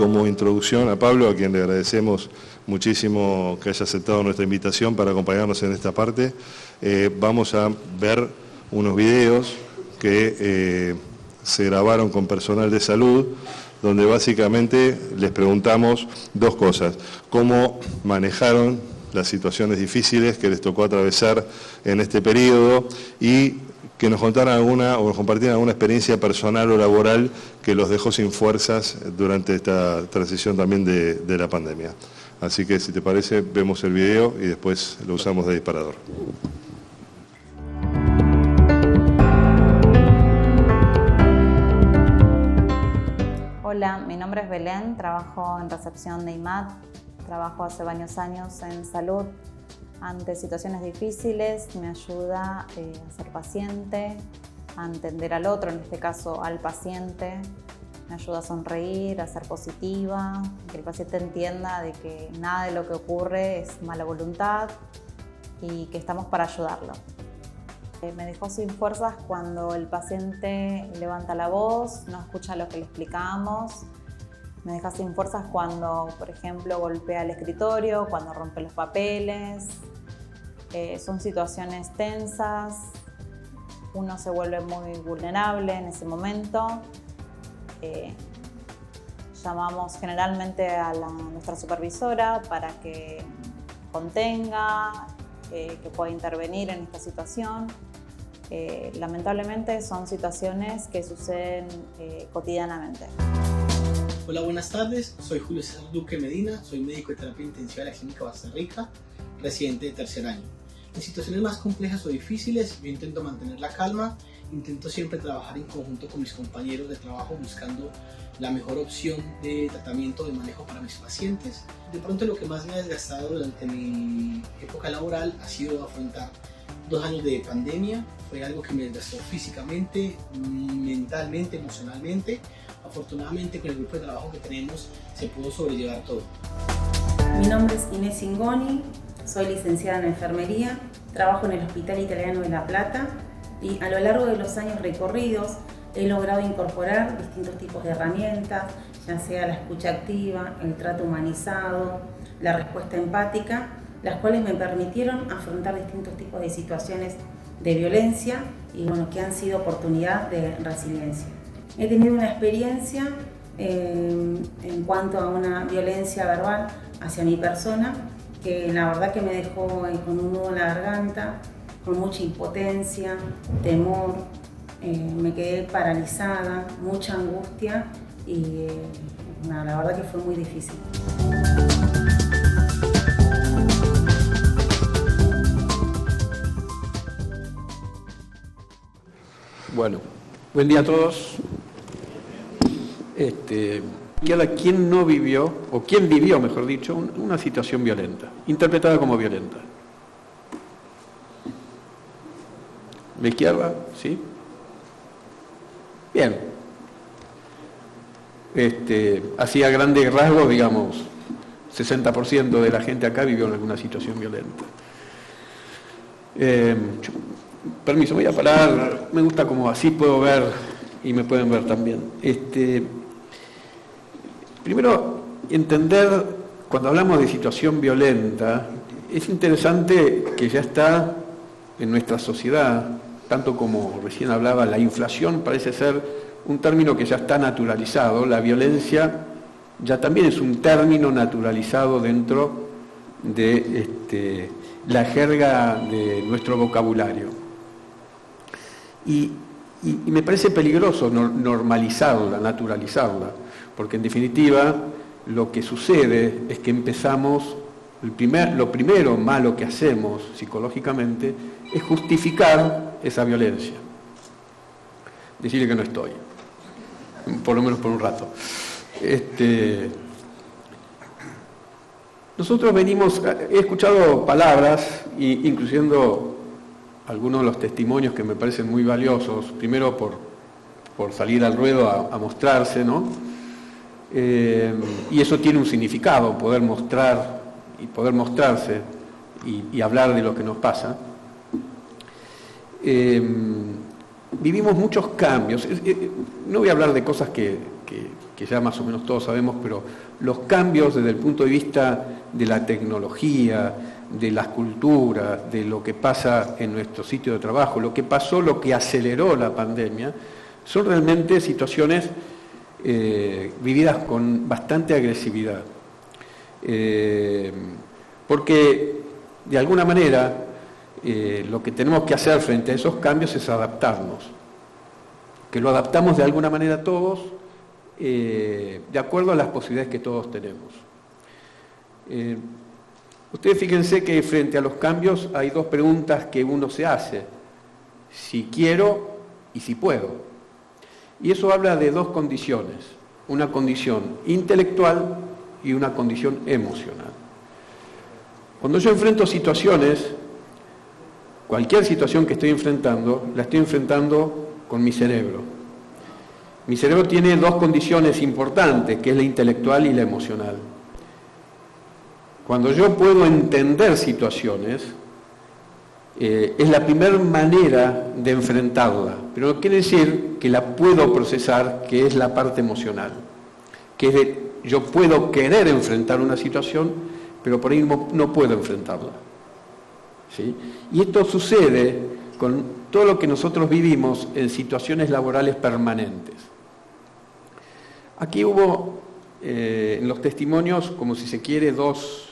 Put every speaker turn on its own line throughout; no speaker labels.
como introducción a Pablo, a quien le agradecemos muchísimo que haya aceptado nuestra invitación para acompañarnos en esta parte, vamos a ver unos videos que se grabaron con personal de salud, donde básicamente les preguntamos dos cosas: cómo manejaron las situaciones difíciles que les tocó atravesar en este periodo, y que nos contaran alguna o nos compartieran alguna experiencia personal o laboral que los dejó sin fuerzas durante esta transición también de la pandemia. Así que, si te parece, vemos el video y después lo usamos de disparador.
Hola, mi nombre es Belén, trabajo en recepción de IMAT, trabajo hace varios años en salud. Ante situaciones difíciles me ayuda a ser paciente, a entender al otro, en este caso al paciente. Me ayuda a sonreír, a ser positiva, que el paciente entienda de que nada de lo que ocurre es mala voluntad y que estamos para ayudarlo. Me dejó sin fuerzas cuando el paciente levanta la voz, no escucha lo que le explicamos. Me deja sin fuerzas cuando, por ejemplo, golpea el escritorio, cuando rompe los papeles. Son situaciones tensas, uno se vuelve muy vulnerable en ese momento. Llamamos generalmente a nuestra supervisora para que contenga, que pueda intervenir en esta situación. Lamentablemente son situaciones que suceden cotidianamente.
Hola, buenas tardes. Soy Julio César Duque Medina, soy médico de terapia intensiva de la Clínica Basta Rica, residente de tercer año. En situaciones más complejas o difíciles, yo intento mantener la calma, intento siempre trabajar en conjunto con mis compañeros de trabajo buscando la mejor opción de tratamiento, de manejo para mis pacientes. De pronto, lo que más me ha desgastado durante mi época laboral ha sido afrontar 2 años de pandemia. Fue algo que me desgastó físicamente, mentalmente, emocionalmente. Afortunadamente, con el grupo de trabajo que tenemos se pudo sobrellevar todo.
Mi nombre es Inés Ingoni, soy licenciada en enfermería, trabajo en el Hospital Italiano de La Plata y a lo largo de los años recorridos he logrado incorporar distintos tipos de herramientas, ya sea la escucha activa, el trato humanizado, la respuesta empática, las cuales me permitieron afrontar distintos tipos de situaciones de violencia y que han sido oportunidad de resiliencia. He tenido una experiencia en cuanto a una violencia verbal hacia mi persona, que la verdad que me dejó con un nudo en la garganta, con mucha impotencia, temor, me quedé paralizada, mucha angustia y la verdad que fue muy difícil.
Bueno, buen día a todos. ¿Quién no vivió, o quién vivió, mejor dicho, una situación violenta, interpretada como violenta? ¿La izquierda? ¿Sí? Bien. Así a grandes rasgos, digamos, 60% de la gente acá vivió en alguna situación violenta. Permiso, voy a parar, me gusta como así puedo ver y me pueden ver también. Primero, entender, cuando hablamos de situación violenta, es interesante que ya está en nuestra sociedad, tanto como recién hablaba, la inflación parece ser un término que ya está naturalizado, la violencia ya también es un término naturalizado dentro de la jerga de nuestro vocabulario. Y me parece peligroso normalizarla, naturalizarla, porque en definitiva lo que sucede es que empezamos, lo primero malo que hacemos psicológicamente es justificar esa violencia. Decirle que no estoy, por lo menos por un rato. Nosotros he escuchado palabras, incluyendo algunos de los testimonios que me parecen muy valiosos, primero por salir al ruedo a mostrarse, ¿no? Y eso tiene un significado, poder mostrar y poder mostrarse y hablar de lo que nos pasa. Vivimos muchos cambios. No voy a hablar de cosas que que ya más o menos todos sabemos, pero los cambios desde el punto de vista de la tecnología, de las culturas, de lo que pasa en nuestro sitio de trabajo, lo que pasó, lo que aceleró la pandemia, son realmente situaciones vividas con bastante agresividad. Porque, de alguna manera, lo que tenemos que hacer frente a esos cambios es adaptarnos. Que lo adaptamos de alguna manera todos, de acuerdo a las posibilidades que todos tenemos. Ustedes fíjense que frente a los cambios hay dos preguntas que uno se hace: si quiero y si puedo. Y eso habla de dos condiciones, una condición intelectual y una condición emocional. Cuando yo enfrento situaciones, cualquier situación que estoy enfrentando, la estoy enfrentando con mi cerebro. Mi cerebro tiene dos condiciones importantes, que es la intelectual y la emocional. Cuando yo puedo entender situaciones, es la primera manera de enfrentarla, pero no quiere decir que la puedo procesar, que es la parte emocional, que es de yo puedo querer enfrentar una situación, pero por ahí no puedo enfrentarla. ¿Sí? Y esto sucede con todo lo que nosotros vivimos en situaciones laborales permanentes. Aquí hubo en los testimonios, como si se quiere, dos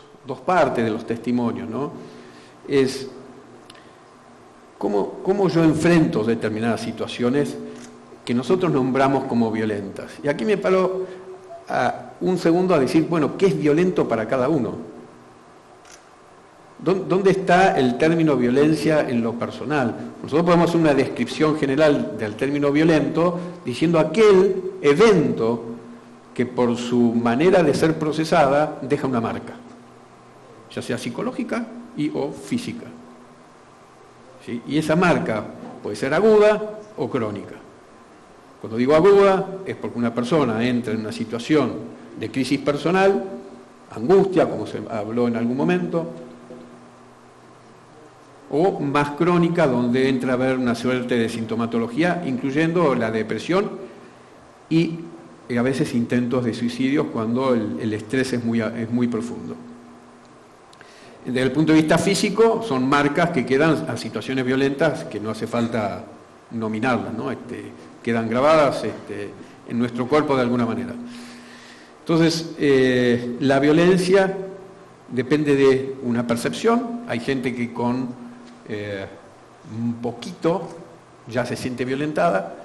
partes de los testimonios, ¿no? Es cómo yo enfrento determinadas situaciones que nosotros nombramos como violentas. Y aquí me paro un segundo a decir, bueno, ¿qué es violento para cada uno? ¿Dónde está el término violencia en lo personal? Nosotros podemos hacer una descripción general del término violento diciendo aquel evento que por su manera de ser procesada deja una marca, ya sea psicológica o física. ¿Sí? Y esa marca puede ser aguda o crónica. Cuando digo aguda es porque una persona entra en una situación de crisis personal, angustia, como se habló en algún momento, o más crónica, donde entra a haber una suerte de sintomatología, incluyendo la depresión y a veces intentos de suicidios cuando el estrés es muy profundo. Desde el punto de vista físico, son marcas que quedan a situaciones violentas que no hace falta nominarlas, ¿no? Quedan grabadas en nuestro cuerpo de alguna manera. Entonces, la violencia depende de una percepción. Hay gente que con un poquito ya se siente violentada,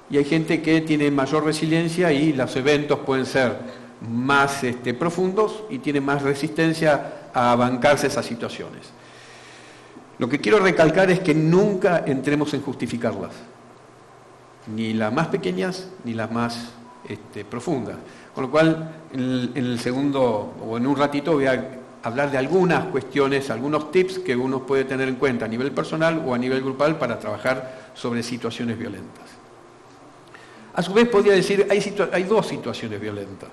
y hay gente que tiene mayor resiliencia y los eventos pueden ser más profundos y tienen más resistencia a bancarse esas situaciones. Lo que quiero recalcar es que nunca entremos en justificarlas, ni las más pequeñas ni las más profundas. Con lo cual, en el segundo, o en un ratito, voy a hablar de algunas cuestiones, algunos tips que uno puede tener en cuenta a nivel personal o a nivel grupal para trabajar sobre situaciones violentas. A su vez, podría decir, hay dos situaciones violentas: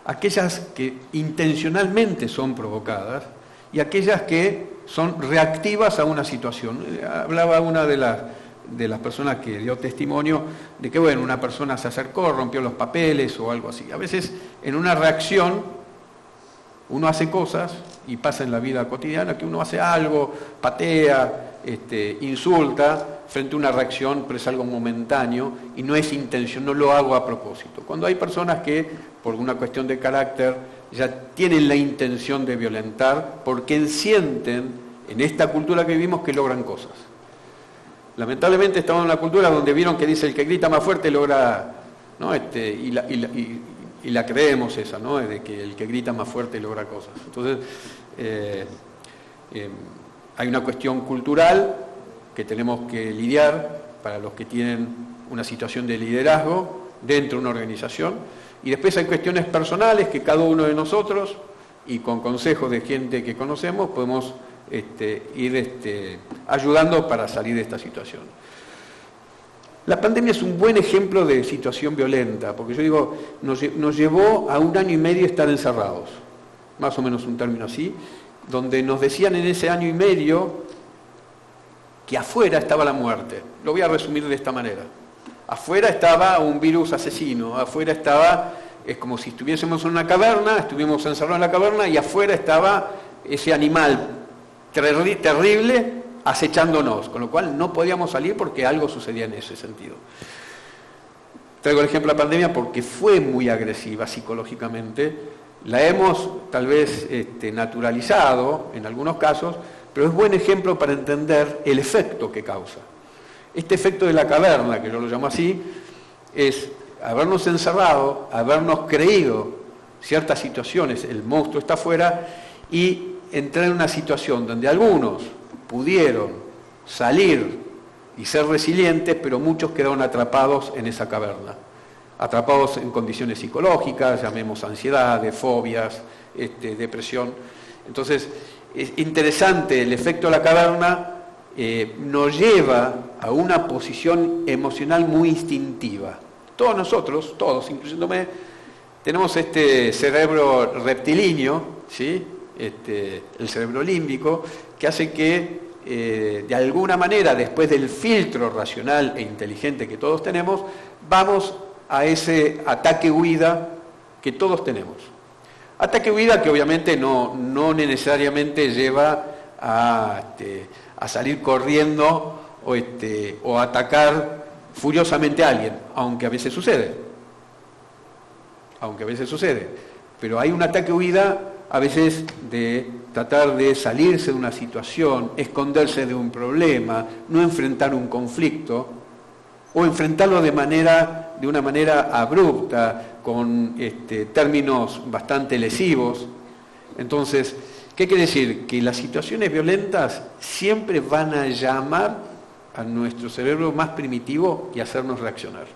aquellas que intencionalmente son provocadas y aquellas que son reactivas a una situación. Hablaba una de las personas que dio testimonio de que, bueno, una persona se acercó, rompió los papeles o algo así. A veces, en una reacción, uno hace cosas, y pasa en la vida cotidiana, que uno hace algo, patea, insulta, frente a una reacción, pero es algo momentáneo y no es intención, no lo hago a propósito. Cuando hay personas que, por una cuestión de carácter, ya tienen la intención de violentar porque sienten, en esta cultura que vivimos, que logran cosas. Lamentablemente estamos en una cultura donde vieron que dice el que grita más fuerte logra, ¿no? Y la creemos esa, ¿no? De que el que grita más fuerte logra cosas. Entonces, hay una cuestión cultural que tenemos que lidiar para los que tienen una situación de liderazgo dentro de una organización, y después hay cuestiones personales que cada uno de nosotros, y con consejos de gente que conocemos, podemos ir ayudando para salir de esta situación. La pandemia es un buen ejemplo de situación violenta, porque yo digo, nos llevó a 1 año y medio estar encerrados, más o menos un término así, donde nos decían en ese año y medio que afuera estaba la muerte. Lo voy a resumir de esta manera. Afuera estaba un virus asesino, afuera estaba Es como si estuviésemos en una caverna, estuvimos encerrados en la caverna y afuera estaba ese animal terrible acechándonos, con lo cual no podíamos salir porque algo sucedía en ese sentido. Traigo el ejemplo de la pandemia porque fue muy agresiva psicológicamente, la hemos tal vez naturalizado en algunos casos, pero es buen ejemplo para entender el efecto que causa. Este efecto de la caverna, que yo lo llamo así, es habernos encerrado, habernos creído ciertas situaciones, el monstruo está afuera, y entrar en una situación donde algunos pudieron salir y ser resilientes, pero muchos quedaron atrapados en esa caverna, atrapados en condiciones psicológicas, llamemos ansiedades, fobias, depresión. Entonces, es interesante, el efecto de la caverna nos lleva a una posición emocional muy instintiva. Todos nosotros, todos, incluyéndome, tenemos este cerebro reptilíneo, ¿sí? El cerebro límbico, que hace que de alguna manera, después del filtro racional e inteligente que todos tenemos, vamos a ese ataque-huida que todos tenemos. Ataque-huida que obviamente no necesariamente lleva a salir corriendo o atacar furiosamente a alguien, aunque a veces sucede. Pero hay un ataque-huida a veces de tratar de salirse de una situación, esconderse de un problema, no enfrentar un conflicto, o enfrentarlo de una manera abrupta, con términos bastante lesivos. Entonces, ¿qué quiere decir? Que las situaciones violentas siempre van a llamar a nuestro cerebro más primitivo y hacernos reaccionar.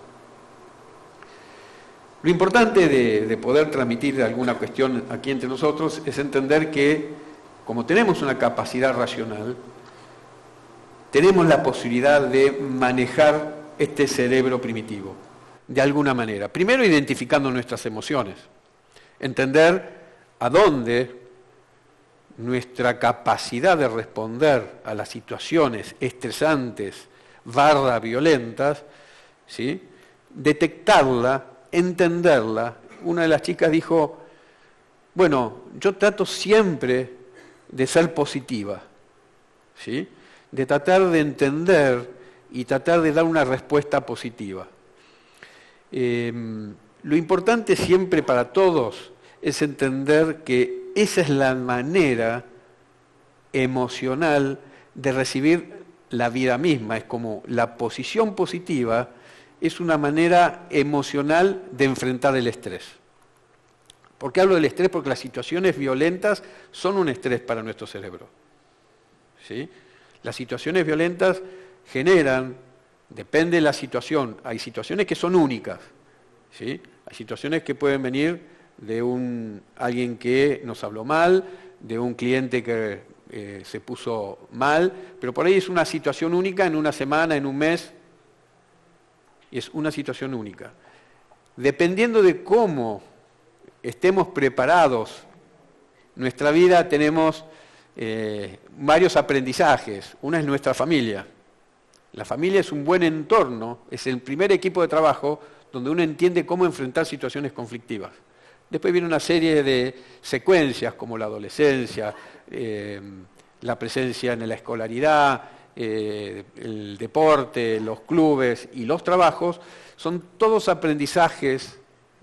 Lo importante de poder transmitir alguna cuestión aquí entre nosotros es entender que, como tenemos una capacidad racional, tenemos la posibilidad de manejar este cerebro primitivo, de alguna manera. Primero, identificando nuestras emociones, entender a dónde nuestra capacidad de responder a las situaciones estresantes, violentas, ¿sí? Detectarla, entenderla. Una de las chicas dijo, bueno, yo trato siempre de ser positiva, ¿sí? De tratar de entender y tratar de dar una respuesta positiva. Lo importante siempre para todos es entender que esa es la manera emocional de recibir la vida misma. Es como la posición positiva es una manera emocional de enfrentar el estrés. ¿Por qué hablo del estrés? Porque las situaciones violentas son un estrés para nuestro cerebro, ¿sí? Las situaciones violentas generan, depende de la situación, hay situaciones que son únicas, ¿sí? Hay situaciones que pueden venir de alguien que nos habló mal, de un cliente que se puso mal, pero por ahí es una situación única en una semana, en un mes, y es una situación única. Dependiendo de cómo estemos preparados, nuestra vida tenemos varios aprendizajes. Una es nuestra familia. La familia es un buen entorno, es el primer equipo de trabajo donde uno entiende cómo enfrentar situaciones conflictivas. Después viene una serie de secuencias como la adolescencia, la presencia en la escolaridad, el deporte, los clubes y los trabajos. Son todos aprendizajes,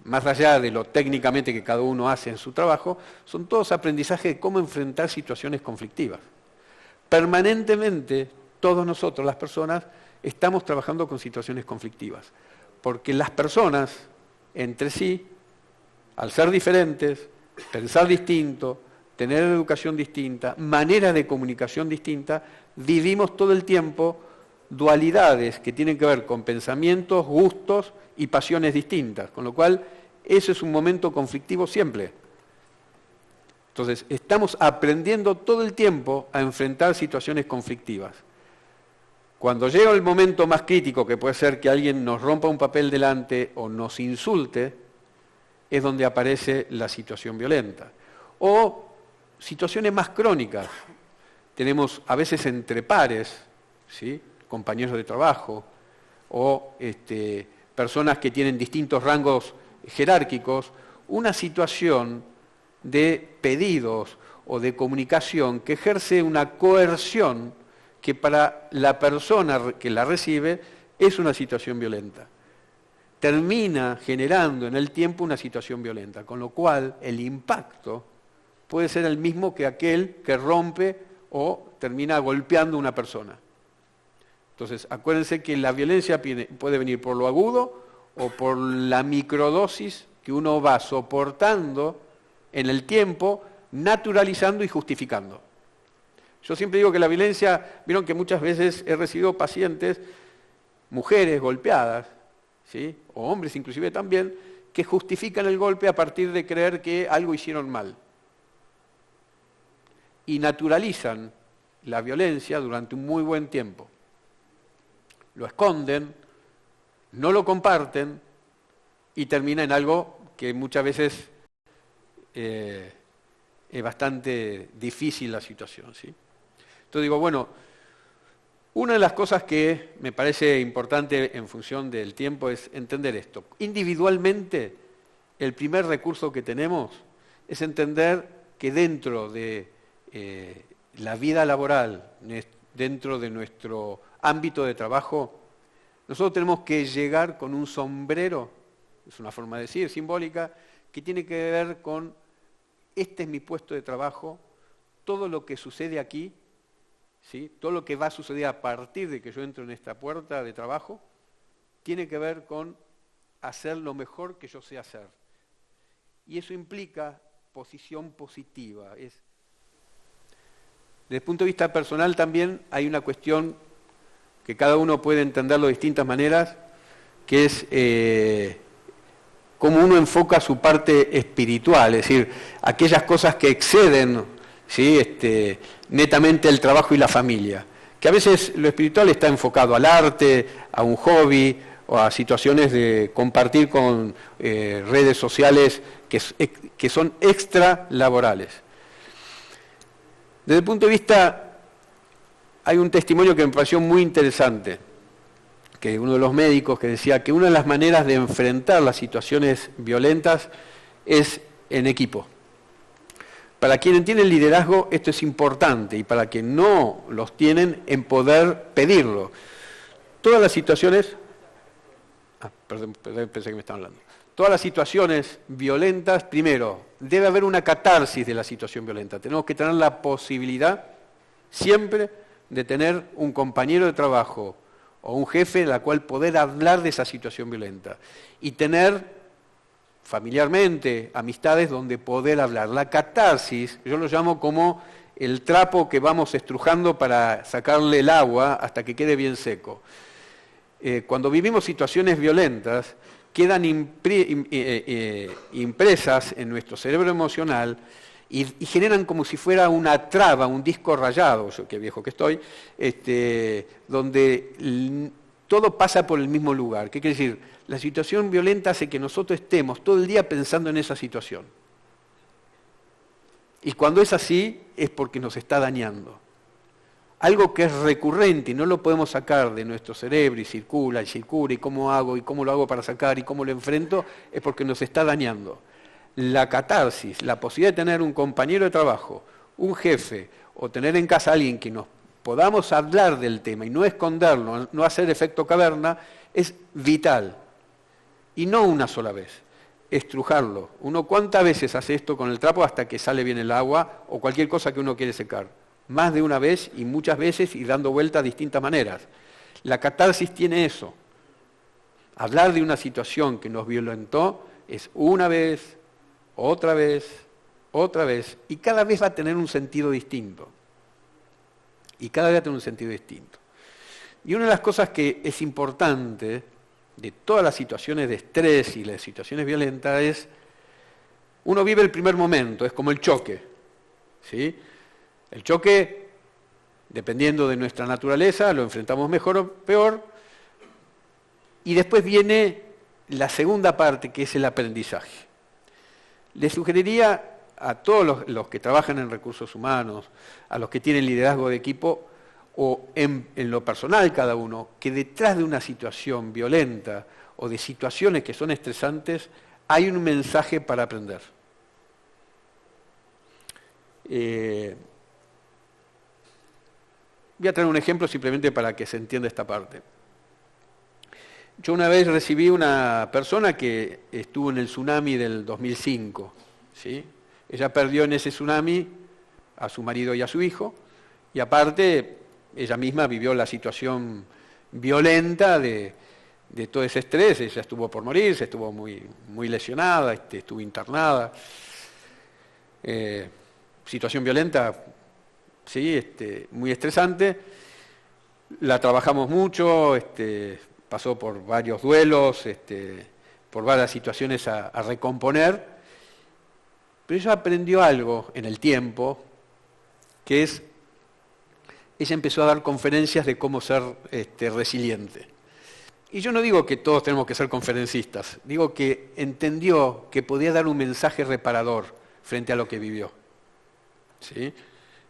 más allá de lo técnicamente que cada uno hace en su trabajo, son todos aprendizajes de cómo enfrentar situaciones conflictivas. Permanentemente, todos nosotros, las personas, estamos trabajando con situaciones conflictivas, porque las personas, entre sí, al ser diferentes, pensar distinto, tener educación distinta, manera de comunicación distinta, vivimos todo el tiempo dualidades que tienen que ver con pensamientos, gustos y pasiones distintas, con lo cual eso es un momento conflictivo siempre. Entonces, estamos aprendiendo todo el tiempo a enfrentar situaciones conflictivas. Cuando llega el momento más crítico, que puede ser que alguien nos rompa un papel delante o nos insulte, es donde aparece la situación violenta. O situaciones más crónicas. Tenemos a veces entre pares, ¿sí? Compañeros de trabajo, o personas que tienen distintos rangos jerárquicos, una situación de pedidos o de comunicación que ejerce una coerción que para la persona que la recibe es una situación violenta. Termina generando en el tiempo una situación violenta, con lo cual el impacto puede ser el mismo que aquel que rompe o termina golpeando a una persona. Entonces, acuérdense que la violencia puede venir por lo agudo o por la microdosis que uno va soportando en el tiempo, naturalizando y justificando. Yo siempre digo que la violencia, vieron que muchas veces he recibido pacientes, mujeres golpeadas, ¿sí?, o hombres inclusive también, que justifican el golpe a partir de creer que algo hicieron mal. Y naturalizan la violencia durante un muy buen tiempo. Lo esconden, no lo comparten y termina en algo que muchas veces es bastante difícil la situación, ¿sí? Entonces digo, bueno, una de las cosas que me parece importante en función del tiempo es entender esto. Individualmente, el primer recurso que tenemos es entender que dentro de la vida laboral, dentro de nuestro ámbito de trabajo, nosotros tenemos que llegar con un sombrero, es una forma de decir, simbólica, que tiene que ver con, este es mi puesto de trabajo, todo lo que sucede aquí, ¿sí?, todo lo que va a suceder a partir de que yo entro en esta puerta de trabajo, tiene que ver con hacer lo mejor que yo sé hacer. Y eso implica posición positiva. Desde el punto de vista personal también hay una cuestión que cada uno puede entenderlo de distintas maneras, que es cómo uno enfoca su parte espiritual, es decir, aquellas cosas que exceden, ¿sí?, netamente el trabajo y la familia. Que a veces lo espiritual está enfocado al arte, a un hobby o a situaciones de compartir con redes sociales que son extralaborales. Desde el punto de vista, hay un testimonio que me pareció muy interesante, que uno de los médicos que decía que una de las maneras de enfrentar las situaciones violentas es en equipo. Para quienes tienen liderazgo esto es importante y para quienes no los tienen, en poder pedirlo. Todas las situaciones... perdón, pensé que me estaban hablando. Todas las situaciones violentas, primero, debe haber una catarsis de la situación violenta. Tenemos que tener la posibilidad siempre de tener un compañero de trabajo o un jefe en la cual poder hablar de esa situación violenta y tener familiarmente amistades donde poder hablar. La catarsis, yo lo llamo como el trapo que vamos estrujando para sacarle el agua hasta que quede bien seco. Cuando vivimos situaciones violentas, quedan impresas en nuestro cerebro emocional y generan como si fuera una traba, un disco rayado, yo qué viejo que estoy, donde todo pasa por el mismo lugar. ¿Qué quiere decir? La situación violenta hace que nosotros estemos todo el día pensando en esa situación. Y cuando es así, es porque nos está dañando. Algo que es recurrente y no lo podemos sacar de nuestro cerebro y circula, y cómo hago, y cómo lo hago para sacar, y cómo lo enfrento, es porque nos está dañando. La catarsis, la posibilidad de tener un compañero de trabajo, un jefe, o tener en casa a alguien que nos podamos hablar del tema y no esconderlo, no hacer efecto caverna, es vital. Y no una sola vez, estrujarlo. Uno cuántas veces hace esto con el trapo hasta que sale bien el agua o cualquier cosa que uno quiere secar. Más de una vez y muchas veces y dando vueltas de distintas maneras. La catarsis tiene eso. Hablar de una situación que nos violentó es una vez, otra vez, y cada vez va a tener un sentido distinto. Y cada vez va a tener un sentido distinto. Y una de las cosas que es importante de todas las situaciones de estrés y las situaciones violentas es, uno vive el primer momento, es como el choque, ¿sí? El choque, dependiendo de nuestra naturaleza, lo enfrentamos mejor o peor, y después viene la segunda parte, que es el aprendizaje. Le sugeriría a todos los que trabajan en recursos humanos, a los que tienen liderazgo de equipo, o en lo personal cada uno, que detrás de una situación violenta o de situaciones que son estresantes, hay un mensaje para aprender. Voy a traer un ejemplo simplemente para que se entienda esta parte. Yo una vez recibí una persona que estuvo en el tsunami del 2005, ¿sí? Ella perdió en ese tsunami a su marido y a su hijo, y aparte ella misma vivió la situación violenta de todo ese estrés. Ella estuvo por morirse, estuvo muy lesionada, estuvo internada. Situación violenta, sí, muy estresante. La trabajamos mucho, pasó por varios duelos, por varias situaciones a recomponer, pero ella aprendió algo en el tiempo, que es, ella empezó a dar conferencias de cómo ser resiliente. Y yo no digo que todos tenemos que ser conferencistas, digo que entendió que podía dar un mensaje reparador frente a lo que vivió. ¿Sí?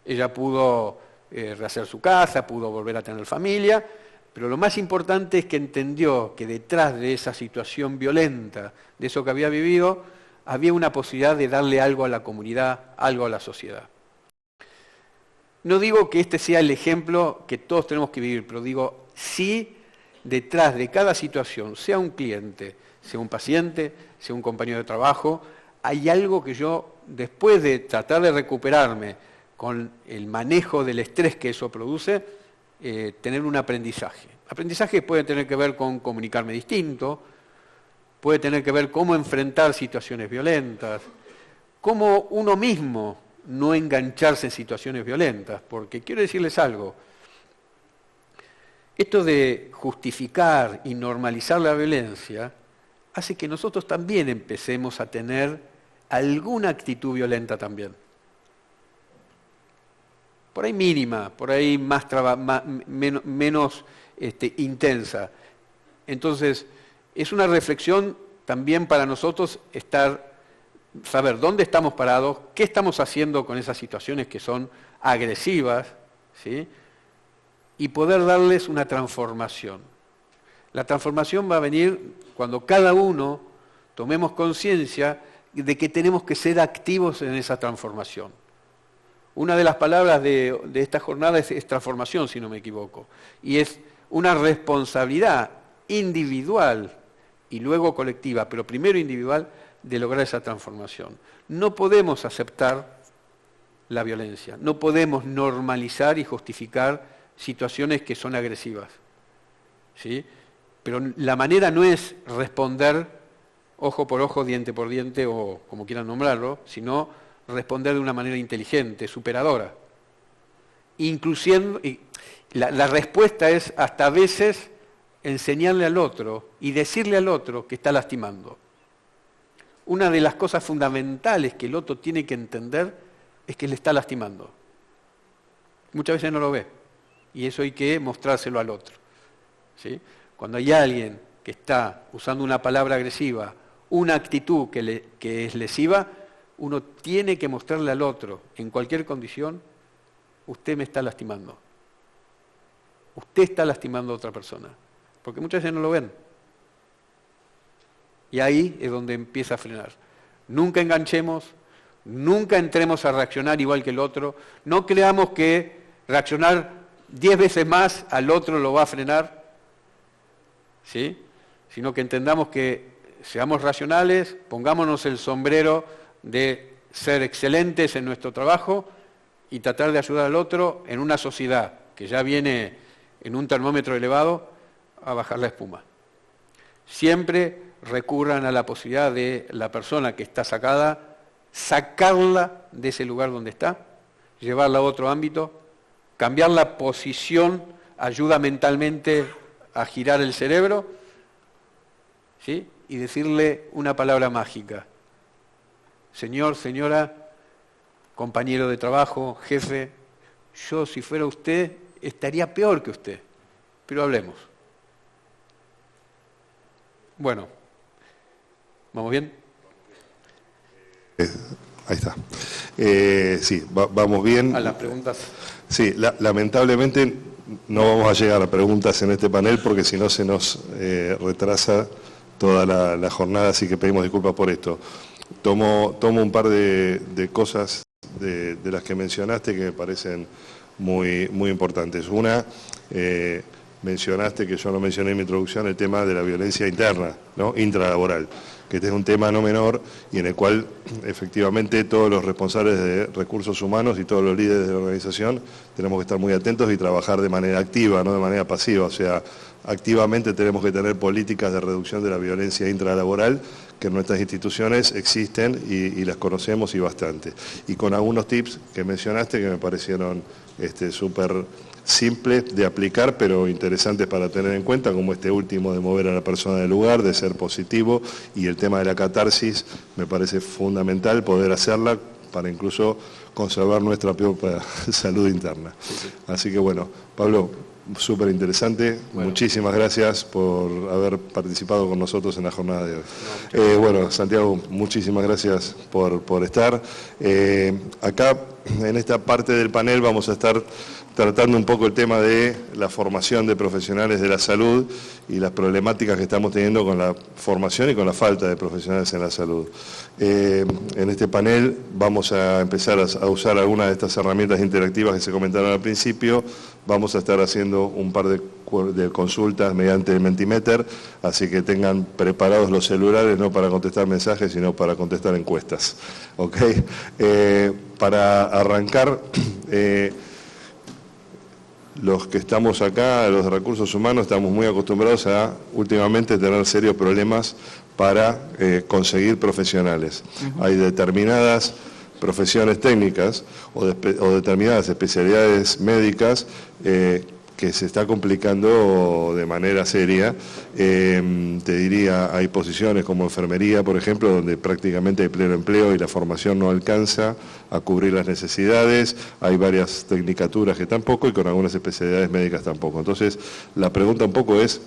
Ella pudo rehacer su casa, pudo volver a tener familia, pero lo más importante es que entendió que detrás de esa situación violenta, de eso que había vivido, había una posibilidad de darle algo a la comunidad, algo a la sociedad. No digo que este sea el ejemplo que todos tenemos que vivir, pero digo, sí, detrás de cada situación, sea un cliente, sea un paciente, sea un compañero de trabajo, hay algo que yo, después de tratar de recuperarme con el manejo del estrés que eso produce, tener un aprendizaje. Aprendizaje puede tener que ver con comunicarme distinto, puede tener que ver cómo enfrentar situaciones violentas, cómo uno mismo no engancharse en situaciones violentas, porque quiero decirles algo, esto de justificar y normalizar la violencia hace que nosotros también empecemos a tener alguna actitud violenta también. Por ahí mínima, por ahí menos intensa. Entonces, es una reflexión también para nosotros saber dónde estamos parados, qué estamos haciendo con esas situaciones que son agresivas, ¿sí? Y poder darles una transformación. La transformación va a venir cuando cada uno tomemos conciencia de que tenemos que ser activos en esa transformación. Una de las palabras de esta jornada es transformación, si no me equivoco, y es una responsabilidad individual y luego colectiva, pero primero individual, de lograr esa transformación. No podemos aceptar la violencia, no podemos normalizar y justificar situaciones que son agresivas, ¿sí? Pero la manera no es responder ojo por ojo, diente por diente, o como quieran nombrarlo, sino responder de una manera inteligente, superadora. Incluyendo, la respuesta es hasta a veces enseñarle al otro y decirle al otro que está lastimando. Una de las cosas fundamentales que el otro tiene que entender es que le está lastimando. Muchas veces no lo ve, y eso hay que mostrárselo al otro, ¿sí? Cuando hay alguien que está usando una palabra agresiva, una actitud que es lesiva, uno tiene que mostrarle al otro, en cualquier condición, usted me está lastimando. Usted está lastimando a otra persona, porque muchas veces no lo ven. Y ahí es donde empieza a frenar. Nunca enganchemos, nunca entremos a reaccionar igual que el otro, no creamos que reaccionar 10 veces más al otro lo va a frenar, ¿sí? Sino que entendamos que seamos racionales, pongámonos el sombrero de ser excelentes en nuestro trabajo y tratar de ayudar al otro en una sociedad que ya viene en un termómetro elevado a bajar la espuma. Siempre recurran a la posibilidad de la persona que está sacada, sacarla de ese lugar donde está, llevarla a otro ámbito, cambiar la posición, ayuda mentalmente a girar el cerebro, ¿sí? Y decirle una palabra mágica. Señor, señora, compañero de trabajo, jefe, yo si fuera usted estaría peor que usted, pero hablemos. Bueno, ¿vamos bien?
Ahí está. Sí, vamos bien.
A las preguntas.
Sí, lamentablemente no vamos a llegar a preguntas en este panel porque si no se nos retrasa toda la jornada, así que pedimos disculpas por esto. Tomo un par de cosas de las que mencionaste que me parecen muy importantes. Una, mencionaste, que yo no mencioné en mi introducción, el tema de la violencia interna, ¿no? Intralaboral, que este es un tema no menor y en el cual efectivamente todos los responsables de recursos humanos y todos los líderes de la organización tenemos que estar muy atentos y trabajar de manera activa, no de manera pasiva. O sea, activamente tenemos que tener políticas de reducción de la violencia intralaboral que en nuestras instituciones existen y las conocemos y bastante. Y con algunos tips que mencionaste que me parecieron súper simples de aplicar, pero interesantes para tener en cuenta, como este último de mover a la persona del lugar, de ser positivo, y el tema de la catarsis, me parece fundamental poder hacerla para incluso conservar nuestra propia salud interna. Así que bueno, Pablo, súper interesante, muchísimas gracias por haber participado con nosotros en la jornada de hoy. Bueno, Santiago, muchísimas gracias por estar. Acá, en esta parte del panel, vamos a estar tratando un poco el tema de la formación de profesionales de la salud y las problemáticas que estamos teniendo con la formación y con la falta de profesionales en la salud. En este panel vamos a empezar a usar algunas de estas herramientas interactivas que se comentaron al principio. Vamos a estar haciendo un par de consultas mediante el Mentimeter, así que tengan preparados los celulares no para contestar mensajes, sino para contestar encuestas. ¿Ok? Para arrancar, los que estamos acá, los de recursos humanos, estamos muy acostumbrados a últimamente tener serios problemas para conseguir profesionales. Hay determinadas profesiones técnicas o determinadas especialidades médicas que se está complicando de manera seria. Te diría, hay posiciones como enfermería, por ejemplo, donde prácticamente hay pleno empleo y la formación no alcanza a cubrir las necesidades. Hay varias tecnicaturas que tampoco, y con algunas especialidades médicas tampoco. Entonces, la pregunta un poco es,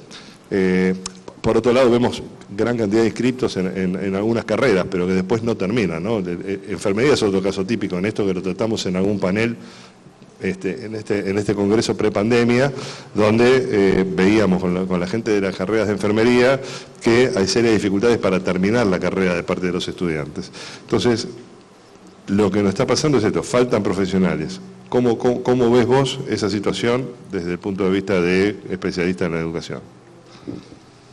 por otro lado, vemos gran cantidad de inscriptos en algunas carreras, pero que después no terminan, ¿no? Enfermería es otro caso típico en esto, que lo tratamos en algún panel en este congreso prepandemia, donde veíamos con la gente de las carreras de enfermería que hay serias dificultades para terminar la carrera de parte de los estudiantes. Entonces, lo que nos está pasando es esto, faltan profesionales. ¿Cómo ves vos esa situación desde el punto de vista de especialista en la educación?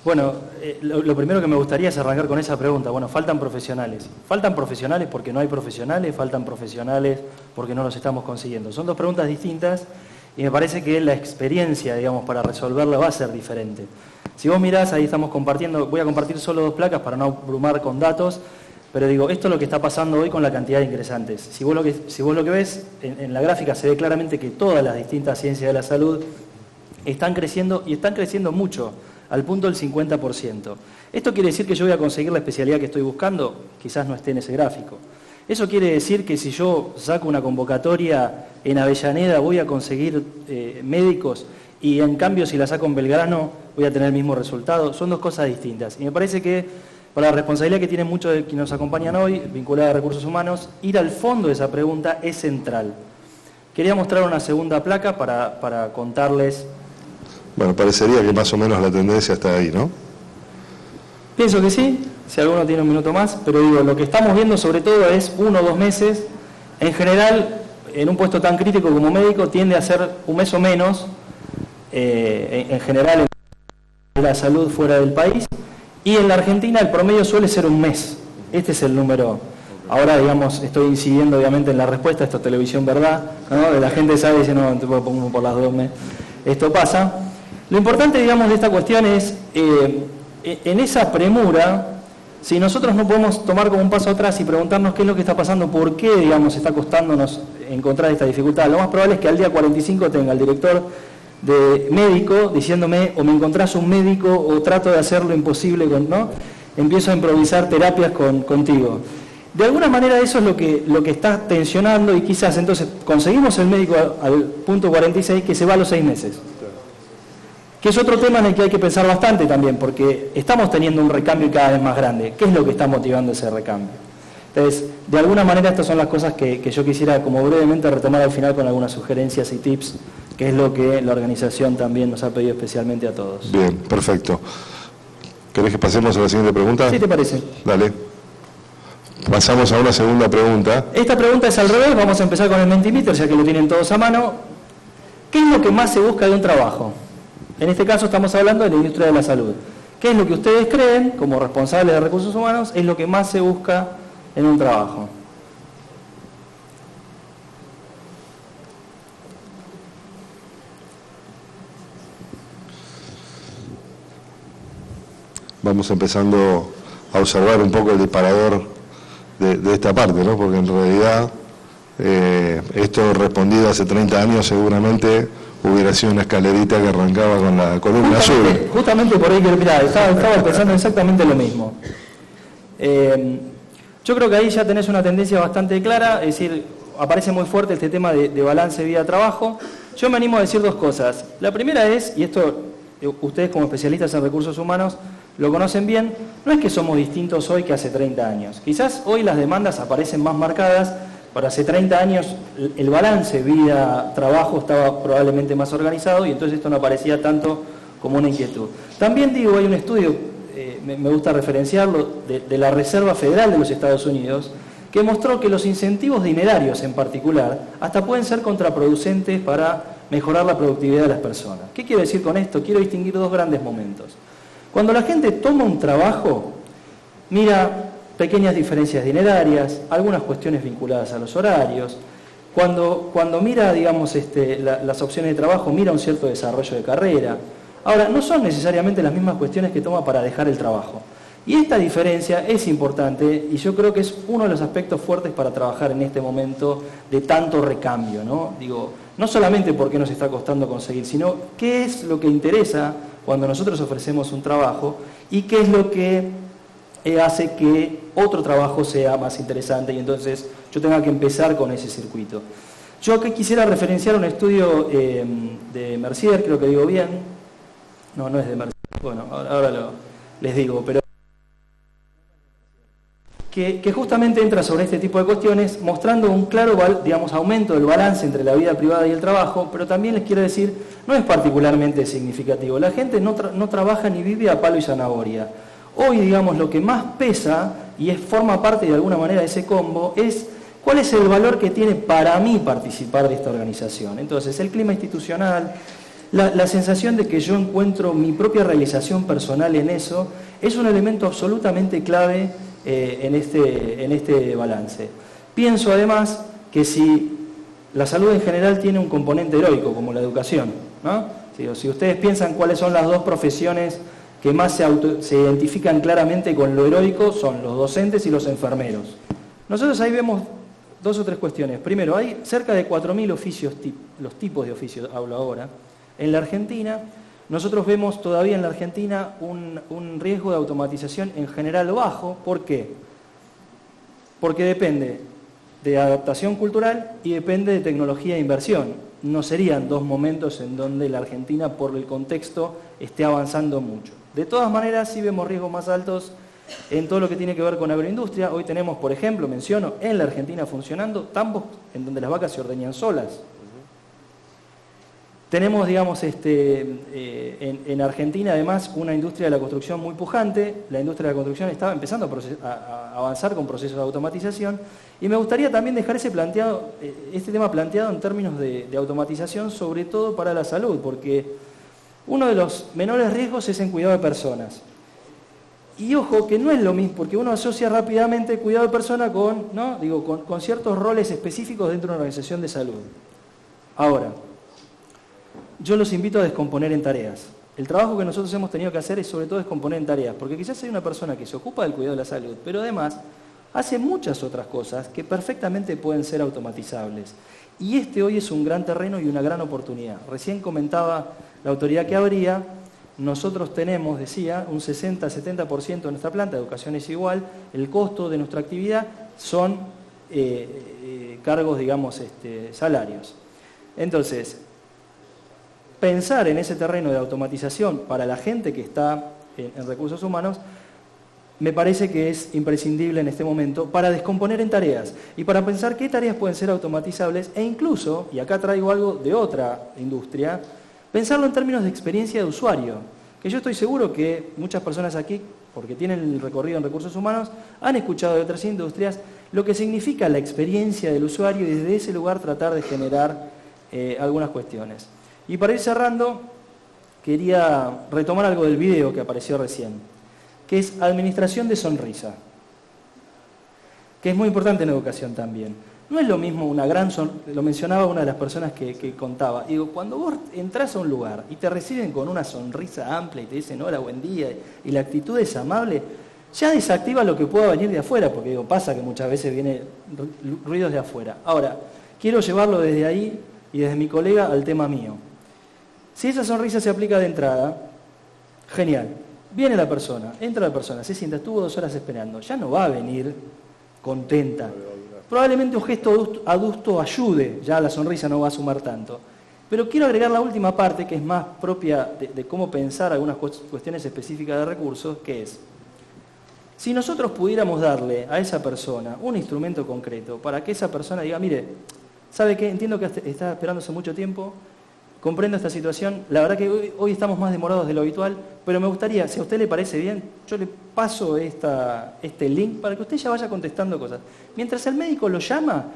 Bueno, lo primero que me gustaría es arrancar con esa pregunta. Bueno, faltan profesionales. ¿Faltan profesionales porque no hay profesionales? ¿Faltan profesionales porque no los estamos consiguiendo? Son dos preguntas distintas y me parece que la experiencia, digamos, para resolverla va a ser diferente. Si vos mirás, ahí estamos compartiendo, voy a compartir solo 2 placas para no abrumar con datos, pero digo, esto es lo que está pasando hoy con la cantidad de ingresantes. Si vos lo que ves, en la gráfica se ve claramente que todas las distintas ciencias de la salud están creciendo y están creciendo mucho, al punto del 50%. ¿Esto quiere decir que yo voy a conseguir la especialidad que estoy buscando? Quizás no esté en ese gráfico. ¿Eso quiere decir que si yo saco una convocatoria en Avellaneda voy a conseguir médicos y en cambio si la saco en Belgrano voy a tener el mismo resultado? Son dos cosas distintas. Y me parece que para la responsabilidad que tienen muchos de quienes nos acompañan hoy, vinculada a recursos humanos, ir al fondo de esa pregunta es central. Quería mostrar una segunda placa para contarles.
Bueno, parecería que más o menos la tendencia está ahí, ¿no?
Pienso que sí, si alguno tiene un minuto más, pero digo, lo que estamos viendo sobre todo es 1 o 2 meses. En general, en un puesto tan crítico como médico, tiende a ser 1 mes o menos, en general en la salud fuera del país, y en la Argentina el promedio suele ser 1 mes. Este es el número. Ahora, digamos, estoy incidiendo obviamente en la respuesta, esto es televisión verdad, ¿no? La gente sabe y dice, no, te pongo por las 2 meses. Esto pasa. Lo importante, digamos, de esta cuestión es, en esa premura, si nosotros no podemos tomar como un paso atrás y preguntarnos qué es lo que está pasando, por qué, digamos, está costándonos encontrar esta dificultad, lo más probable es que al día 45 tenga el director de médico diciéndome, o me encontrás un médico, o trato de hacer lo imposible, ¿no? Empiezo a improvisar terapias contigo. De alguna manera eso es lo que está tensionando, y quizás entonces conseguimos el médico al punto 46 que se va a los 6 meses. Que es otro tema en el que hay que pensar bastante también, porque estamos teniendo un recambio cada vez más grande. ¿Qué es lo que está motivando ese recambio? Entonces, de alguna manera estas son las cosas que yo quisiera como brevemente retomar al final con algunas sugerencias y tips, que es lo que la organización también nos ha pedido especialmente a todos.
Bien, perfecto. ¿Querés que pasemos a la siguiente pregunta?
¿Sí te parece?
Dale. Pasamos a una segunda pregunta.
Esta pregunta es al revés, vamos a empezar con el Mentimeter, ya que lo tienen todos a mano. ¿Qué es lo que más se busca de un trabajo? En este caso estamos hablando de la industria de la salud. ¿Qué es lo que ustedes creen, como responsables de recursos humanos, es lo que más se busca en un trabajo?
Vamos empezando a observar un poco el disparador de esta parte, ¿no? Porque en realidad esto respondido hace 30 años seguramente hubiera sido una escalerita que arrancaba con la columna azul.
Justamente por ahí, mirá, estaba pensando exactamente lo mismo. Yo creo que ahí ya tenés una tendencia bastante clara, es decir, aparece muy fuerte este tema de balance vida-trabajo. Yo me animo a decir dos cosas. La primera es, y esto ustedes como especialistas en recursos humanos lo conocen bien, no es que somos distintos hoy que hace 30 años. Quizás hoy las demandas aparecen más marcadas, pero hace 30 años el balance vida-trabajo estaba probablemente más organizado y entonces esto no aparecía tanto como una inquietud. También digo, hay un estudio, me gusta referenciarlo, de la Reserva Federal de los Estados Unidos, que mostró que los incentivos dinerarios en particular hasta pueden ser contraproducentes para mejorar la productividad de las personas. ¿Qué quiero decir con esto? Quiero distinguir dos grandes momentos. Cuando la gente toma un trabajo, mira pequeñas diferencias dinerarias, algunas cuestiones vinculadas a los horarios. Cuando mira, digamos, las opciones de trabajo, mira un cierto desarrollo de carrera. Ahora, no son necesariamente las mismas cuestiones que toma para dejar el trabajo. Y esta diferencia es importante y yo creo que es uno de los aspectos fuertes para trabajar en este momento de tanto recambio, ¿no? Digo, no solamente por qué nos está costando conseguir, sino qué es lo que interesa cuando nosotros ofrecemos un trabajo y qué es lo que hace que otro trabajo sea más interesante y entonces yo tenga que empezar con ese circuito. Yo que quisiera referenciar un estudio de Mercier, creo que digo bien. No es de Mercier, bueno, ahora les digo, pero que justamente entra sobre este tipo de cuestiones, mostrando un claro, digamos, aumento del balance entre la vida privada y el trabajo, pero también les quiero decir, no es particularmente significativo. La gente no trabaja ni vive a palo y zanahoria. Hoy, digamos, lo que más pesa, y forma parte de alguna manera de ese combo, es cuál es el valor que tiene para mí participar de esta organización. Entonces, el clima institucional, la sensación de que yo encuentro mi propia realización personal en eso, es un elemento absolutamente clave en este balance. Pienso además que si la salud en general tiene un componente heroico, como la educación, ¿no? Si ustedes piensan cuáles son las dos profesiones que más se identifican claramente con lo heroico, son los docentes y los enfermeros. Nosotros ahí vemos dos o tres cuestiones. Primero, hay cerca de 4.000 oficios, los tipos de oficios hablo ahora. En la Argentina, nosotros vemos todavía en la Argentina un riesgo de automatización en general bajo. ¿Por qué? Porque depende de adaptación cultural y depende de tecnología e inversión. No serían dos momentos en donde la Argentina, por el contexto, esté avanzando mucho. De todas maneras, sí vemos riesgos más altos en todo lo que tiene que ver con agroindustria. Hoy tenemos, por ejemplo, menciono, en la Argentina funcionando tambos en donde las vacas se ordeñan solas. Tenemos, digamos, en Argentina, además, una industria de la construcción muy pujante. La industria de la construcción estaba empezando a avanzar con procesos de automatización. Y me gustaría también dejar este tema planteado en términos de automatización, sobre todo para la salud, porque uno de los menores riesgos es en cuidado de personas. Y ojo, que no es lo mismo, porque uno asocia rápidamente cuidado de persona con ciertos roles específicos dentro de una organización de salud. Ahora, yo los invito a descomponer en tareas. El trabajo que nosotros hemos tenido que hacer es sobre todo descomponer en tareas, porque quizás hay una persona que se ocupa del cuidado de la salud, pero además hace muchas otras cosas que perfectamente pueden ser automatizables. Y hoy es un gran terreno y una gran oportunidad. Recién comentaba la autoridad que habría, nosotros tenemos, decía, un 60-70% de nuestra planta, educación es igual, el costo de nuestra actividad son cargos, digamos, salarios. Entonces, pensar en ese terreno de automatización para la gente que está en recursos humanos me parece que es imprescindible en este momento para descomponer en tareas y para pensar qué tareas pueden ser automatizables e incluso, y acá traigo algo de otra industria, pensarlo en términos de experiencia de usuario. que yo estoy seguro que muchas personas aquí, porque tienen el recorrido en recursos humanos, han escuchado de otras industrias lo que significa la experiencia del usuario y desde ese lugar tratar de generar algunas cuestiones. Y para ir cerrando, quería retomar algo del video que apareció recién, que es administración de sonrisa, que es muy importante en educación también. No es lo mismo una gran sonrisa, lo mencionaba una de las personas que contaba. Digo, cuando vos entras a un lugar y te reciben con una sonrisa amplia y te dicen hola, buen día, y la actitud es amable, ya desactiva lo que pueda venir de afuera, porque digo, pasa que muchas veces vienen ruidos de afuera. Ahora, quiero llevarlo desde ahí y desde mi colega al tema mío. Si esa sonrisa se aplica de entrada, genial. Viene la persona, entra la persona, se sienta, estuvo 2 horas esperando, ya no va a venir contenta. Probablemente un gesto adusto ayude, ya la sonrisa no va a sumar tanto. Pero quiero agregar la última parte, que es más propia de cómo pensar algunas cuestiones específicas de recursos, que es, si nosotros pudiéramos darle a esa persona un instrumento concreto para que esa persona diga, mire, ¿sabe qué? Entiendo que está esperándose mucho tiempo, comprendo esta situación, la verdad que hoy estamos más demorados de lo habitual, pero me gustaría, si a usted le parece bien, yo le paso este link para que usted ya vaya contestando cosas. Mientras el médico lo llama,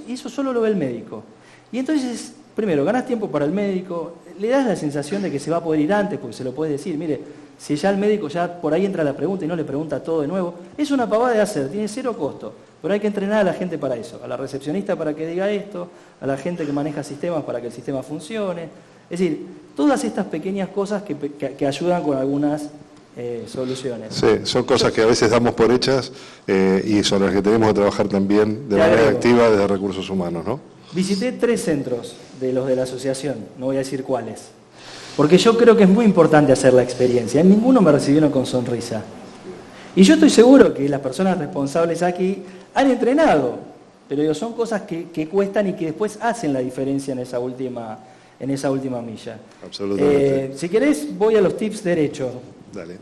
eso solo lo ve el médico. Y entonces, primero, ganás tiempo para el médico, le das la sensación de que se va a poder ir antes, porque se lo puedes decir, mire, si ya el médico ya por ahí entra la pregunta y no le pregunta todo de nuevo, es una pavada de hacer, tiene 0 costo, pero hay que entrenar a la gente para eso, a la recepcionista para que diga esto, a la gente que maneja sistemas para que el sistema funcione. Es decir, todas estas pequeñas cosas que ayudan con algunas soluciones.
Sí, son cosas que a veces damos por hechas y sobre las que tenemos que trabajar también de manera activa desde recursos humanos, ¿no?
Visité 3 centros de los de la asociación, no voy a decir cuáles, porque yo creo que es muy importante hacer la experiencia. En ninguno me recibieron con sonrisa. Y yo estoy seguro que las personas responsables aquí han entrenado, pero digo, son cosas que cuestan y que después hacen la diferencia en esa última milla.
Absolutamente.
Si querés, voy a los tips derechos.
Dale.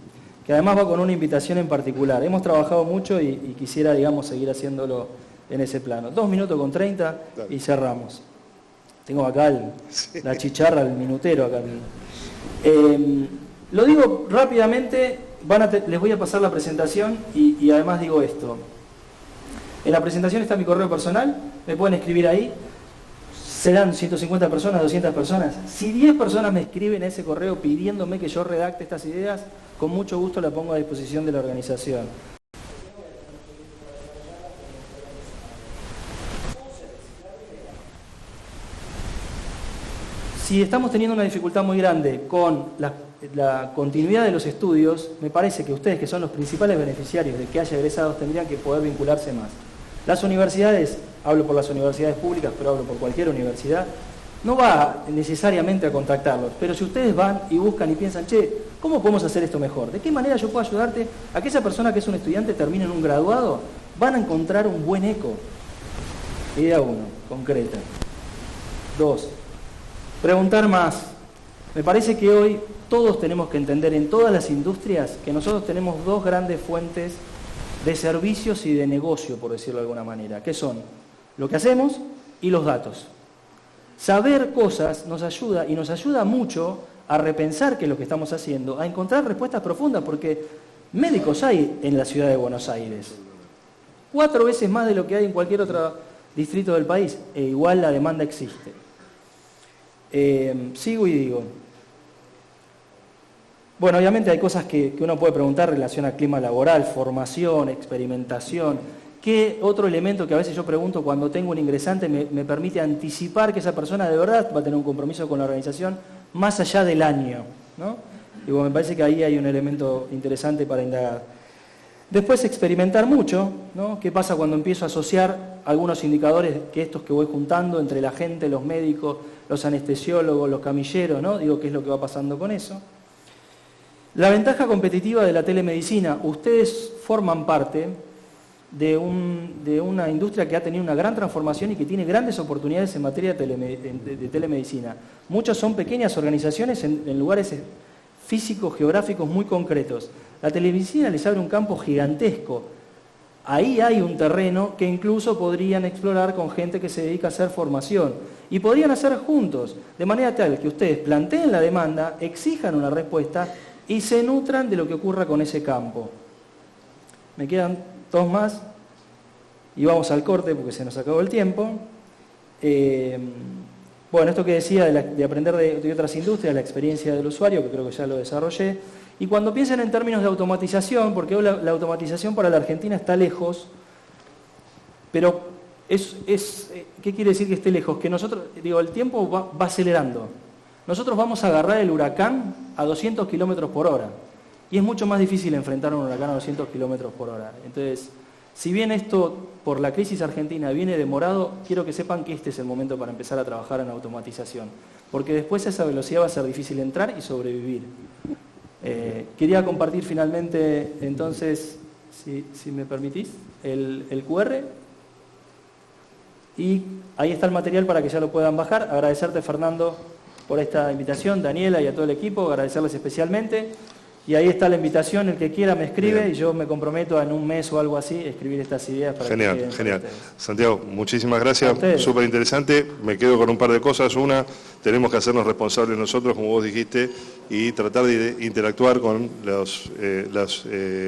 Que además va con una invitación en particular. Hemos trabajado mucho y quisiera, digamos, seguir haciéndolo en ese plano. 2 minutos con 30 y cerramos. Tengo acá la chicharra, el minutero acá. Lo digo rápidamente, les voy a pasar la presentación y además digo esto. En la presentación está mi correo personal, me pueden escribir ahí. Serán 150 personas, 200 personas. Si 10 personas me escriben ese correo pidiéndome que yo redacte estas ideas, con mucho gusto la pongo a disposición de la organización. Si estamos teniendo una dificultad muy grande con la continuidad de los estudios, me parece que ustedes, que son los principales beneficiarios de que haya egresados, tendrían que poder vincularse más. Las universidades, hablo por las universidades públicas, pero hablo por cualquier universidad, no va necesariamente a contactarlos, pero si ustedes van y buscan y piensan, che, ¿cómo podemos hacer esto mejor? ¿De qué manera yo puedo ayudarte a que esa persona que es un estudiante termine en un graduado? Van a encontrar un buen eco. Idea 1, concreta. 2, preguntar más. Me parece que hoy todos tenemos que entender en todas las industrias que nosotros tenemos 2 grandes fuentes de servicios y de negocio, por decirlo de alguna manera, que son lo que hacemos y los datos. Saber cosas nos ayuda y nos ayuda mucho a repensar qué es lo que estamos haciendo, a encontrar respuestas profundas, porque médicos hay en la ciudad de Buenos Aires, 4 veces más de lo que hay en cualquier otro distrito del país, e igual la demanda existe. Sigo y digo. Bueno, obviamente hay cosas que uno puede preguntar en relación al clima laboral, formación, experimentación. ¿Qué otro elemento que a veces yo pregunto cuando tengo un ingresante me permite anticipar que esa persona de verdad va a tener un compromiso con la organización más allá del año, ¿no? Digo, me parece que ahí hay un elemento interesante para indagar. Después experimentar mucho, ¿no? ¿Qué pasa cuando empiezo a asociar algunos indicadores que estos que voy juntando entre la gente, los médicos, los anestesiólogos, los camilleros, ¿no? Digo, ¿qué es lo que va pasando con eso? La ventaja competitiva de la telemedicina. Ustedes forman parte de una industria que ha tenido una gran transformación y que tiene grandes oportunidades en materia de telemedicina. Muchas son pequeñas organizaciones en lugares físicos, geográficos muy concretos. La telemedicina les abre un campo gigantesco. Ahí hay un terreno que incluso podrían explorar con gente que se dedica a hacer formación. Y podrían hacer juntos, de manera tal que ustedes planteen la demanda, exijan una respuesta y se nutran de lo que ocurra con ese campo. Me quedan 2 más y vamos al corte porque se nos acabó el tiempo. Bueno, esto que decía de aprender de otras industrias, la experiencia del usuario, que creo que ya lo desarrollé. Y cuando piensen en términos de automatización, porque hoy la automatización para la Argentina está lejos, pero ¿qué quiere decir que esté lejos? Que nosotros, el tiempo va acelerando. Nosotros vamos a agarrar el huracán a 200 kilómetros por hora. Y es mucho más difícil enfrentar un huracán a 200 kilómetros por hora. Entonces, si bien esto, por la crisis argentina, viene demorado, quiero que sepan que este es el momento para empezar a trabajar en automatización. Porque después a esa velocidad va a ser difícil entrar y sobrevivir. Quería compartir finalmente, entonces, si me permitís, el QR. Y ahí está el material para que ya lo puedan bajar. Agradecerte, Fernando, por esta invitación, Daniela y a todo el equipo, agradecerles especialmente. Y ahí está la invitación, el que quiera me escribe. Bien. Y yo me comprometo en un mes o algo así escribir estas ideas para
genial,
que
genial. Santiago, muchísimas gracias, súper interesante. Me quedo con un par de cosas. Una, tenemos que hacernos responsables nosotros, como vos dijiste, y tratar de interactuar con las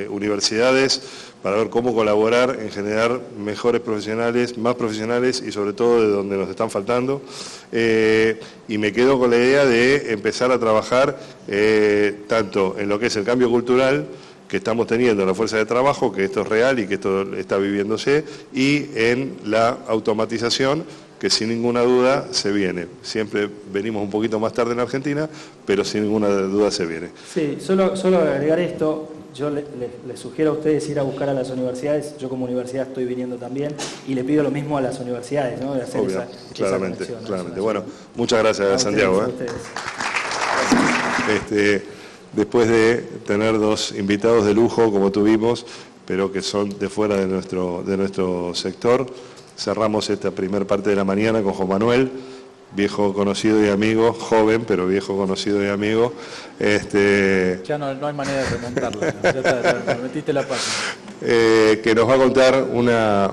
universidades para ver cómo colaborar en generar mejores profesionales, más profesionales y sobre todo de donde nos están faltando. Y me quedo con la idea de empezar a trabajar tanto en lo que es el cambio cultural que estamos teniendo en la fuerza de trabajo, que esto es real y que esto está viviéndose, y en la automatización, que sin ninguna duda se viene. Siempre venimos un poquito más tarde en Argentina, pero sin ninguna duda se viene.
Sí, solo agregar esto. Yo les sugiero a ustedes ir a buscar a las universidades. Yo como universidad estoy viniendo también y le pido lo mismo a las universidades, ¿no? De hacer
obvio, claramente,
esa conexión,
claramente. Bueno, muchas gracias, Santiago.
A ustedes.
Después de tener 2 invitados de lujo como tuvimos, pero que son de fuera de nuestro sector, cerramos esta primera parte de la mañana con Juan Manuel, viejo conocido y amigo, joven, pero viejo conocido y amigo.
Ya no hay manera de remontarla, ¿no? Ya metiste la página.
Que nos va a contar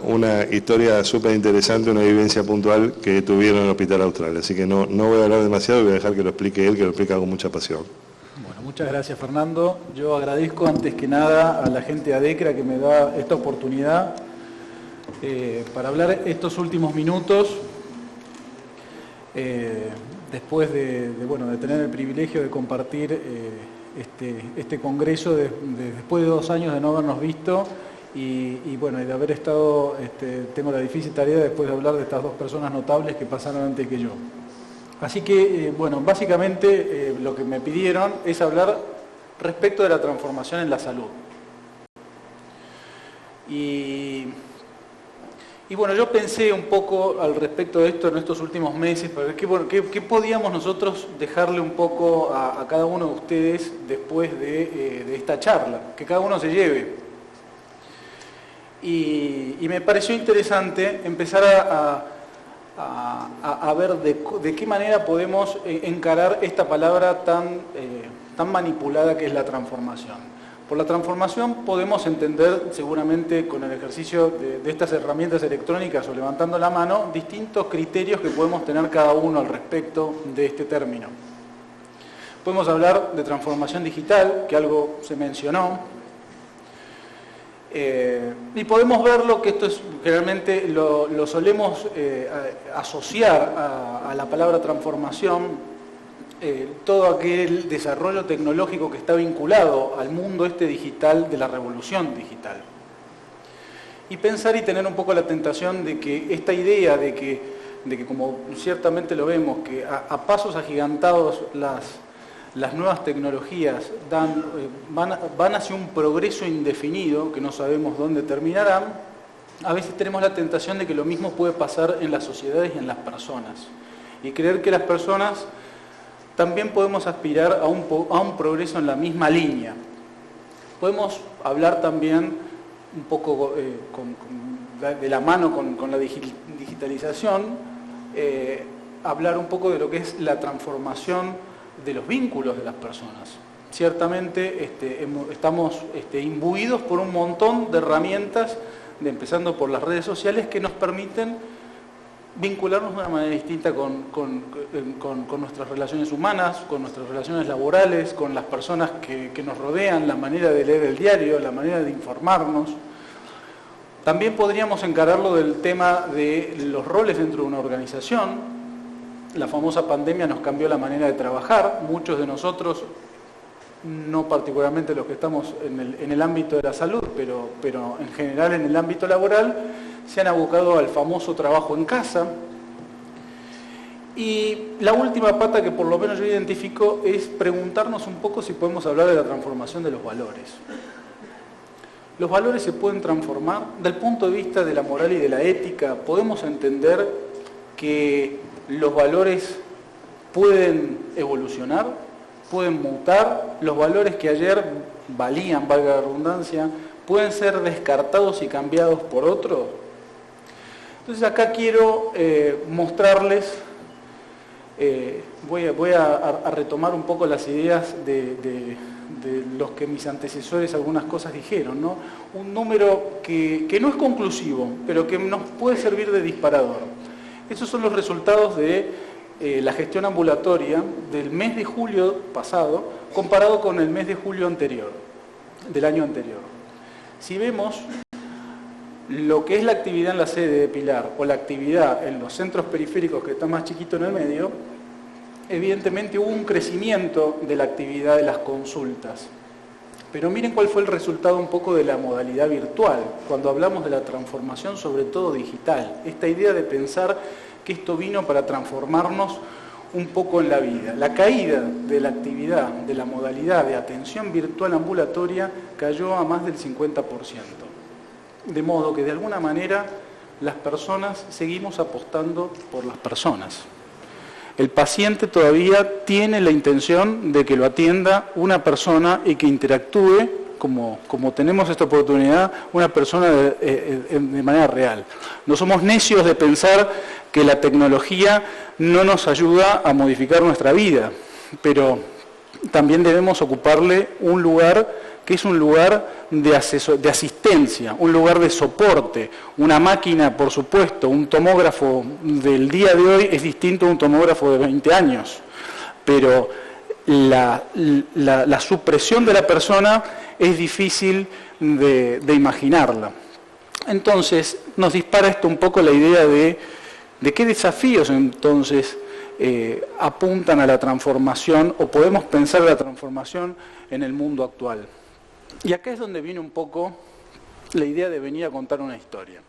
una historia súper interesante, una vivencia puntual que tuvieron en el Hospital Austral. Así que no voy a hablar demasiado y voy a dejar que lo explique él, que lo explica con mucha pasión.
Bueno, muchas gracias, Fernando. Yo agradezco antes que nada a la gente de ADECRA que me da esta oportunidad para hablar estos últimos minutos. Después de tener el privilegio de compartir este congreso después de 2 años de no habernos visto y de haber estado, tengo la difícil tarea después de hablar de estas 2 personas notables que pasaron antes que yo. Así que, básicamente lo que me pidieron es hablar respecto de la transformación en la salud. Y bueno, yo pensé un poco al respecto de esto en estos últimos meses, para ver qué podíamos nosotros dejarle un poco a cada uno de ustedes después de esta charla, que cada uno se lleve. Y me pareció interesante empezar a ver de qué manera podemos encarar esta palabra tan manipulada que es la transformación. Por la transformación podemos entender, seguramente con el ejercicio de estas herramientas electrónicas o levantando la mano, distintos criterios que podemos tener cada uno al respecto de este término. Podemos hablar de transformación digital, que algo se mencionó, y podemos verlo, que esto es generalmente lo solemos asociar a la palabra transformación, todo aquel desarrollo tecnológico que está vinculado al mundo digital, de la revolución digital. Y pensar y tener un poco la tentación de que esta idea de que como ciertamente lo vemos, que a pasos agigantados las nuevas tecnologías van hacia un progreso indefinido, que no sabemos dónde terminarán, a veces tenemos la tentación de que lo mismo puede pasar en las sociedades y en las personas. Y creer que las personas también podemos aspirar a un progreso en la misma línea. Podemos hablar también un poco de la mano con la digitalización, hablar un poco de lo que es la transformación de los vínculos de las personas. Ciertamente estamos imbuidos por un montón de herramientas, empezando por las redes sociales, que nos permiten vincularnos de una manera distinta con nuestras relaciones humanas, con nuestras relaciones laborales, con las personas que nos rodean, la manera de leer el diario, la manera de informarnos. También podríamos encararlo del tema de los roles dentro de una organización. La famosa pandemia nos cambió la manera de trabajar. Muchos de nosotros, no particularmente los que estamos en el ámbito de la salud, pero en general en el ámbito laboral, se han abocado al famoso trabajo en casa. Y la última pata que por lo menos yo identifico es preguntarnos un poco si podemos hablar de la transformación de los valores. Los valores se pueden transformar del punto de vista de la moral y de la ética. Podemos entender que los valores pueden evolucionar, pueden mutar. Los valores que ayer valían, valga la redundancia, pueden ser descartados y cambiados por otros. Entonces acá quiero mostrarles, voy a retomar un poco las ideas de los que mis antecesores algunas cosas dijeron, ¿no? Un número que no es conclusivo, pero que nos puede servir de disparador. Estos son los resultados de la gestión ambulatoria del mes de julio pasado, comparado con el mes de julio anterior, del año anterior. Si vemos lo que es la actividad en la sede de Pilar o la actividad en los centros periféricos que está más chiquito en el medio, evidentemente hubo un crecimiento de la actividad de las consultas. Pero miren cuál fue el resultado un poco de la modalidad virtual, cuando hablamos de la transformación sobre todo digital. Esta idea de pensar que esto vino para transformarnos un poco en la vida. La caída de la actividad, de la modalidad de atención virtual ambulatoria cayó a más del 50%. De modo que de alguna manera las personas seguimos apostando por las personas. El paciente todavía tiene la intención de que lo atienda una persona y que interactúe, como tenemos esta oportunidad, una persona de manera real. No somos necios de pensar que la tecnología no nos ayuda a modificar nuestra vida, pero también debemos ocuparle un lugar que es un lugar de asistencia, un lugar de soporte. Una máquina, por supuesto, un tomógrafo del día de hoy es distinto a un tomógrafo de 20 años, pero la supresión de la persona es difícil de imaginarla. Entonces, nos dispara esto un poco la idea de qué desafíos entonces apuntan a la transformación o podemos pensar la transformación en el mundo actual. Y acá es donde viene un poco la idea de venir a contar una historia.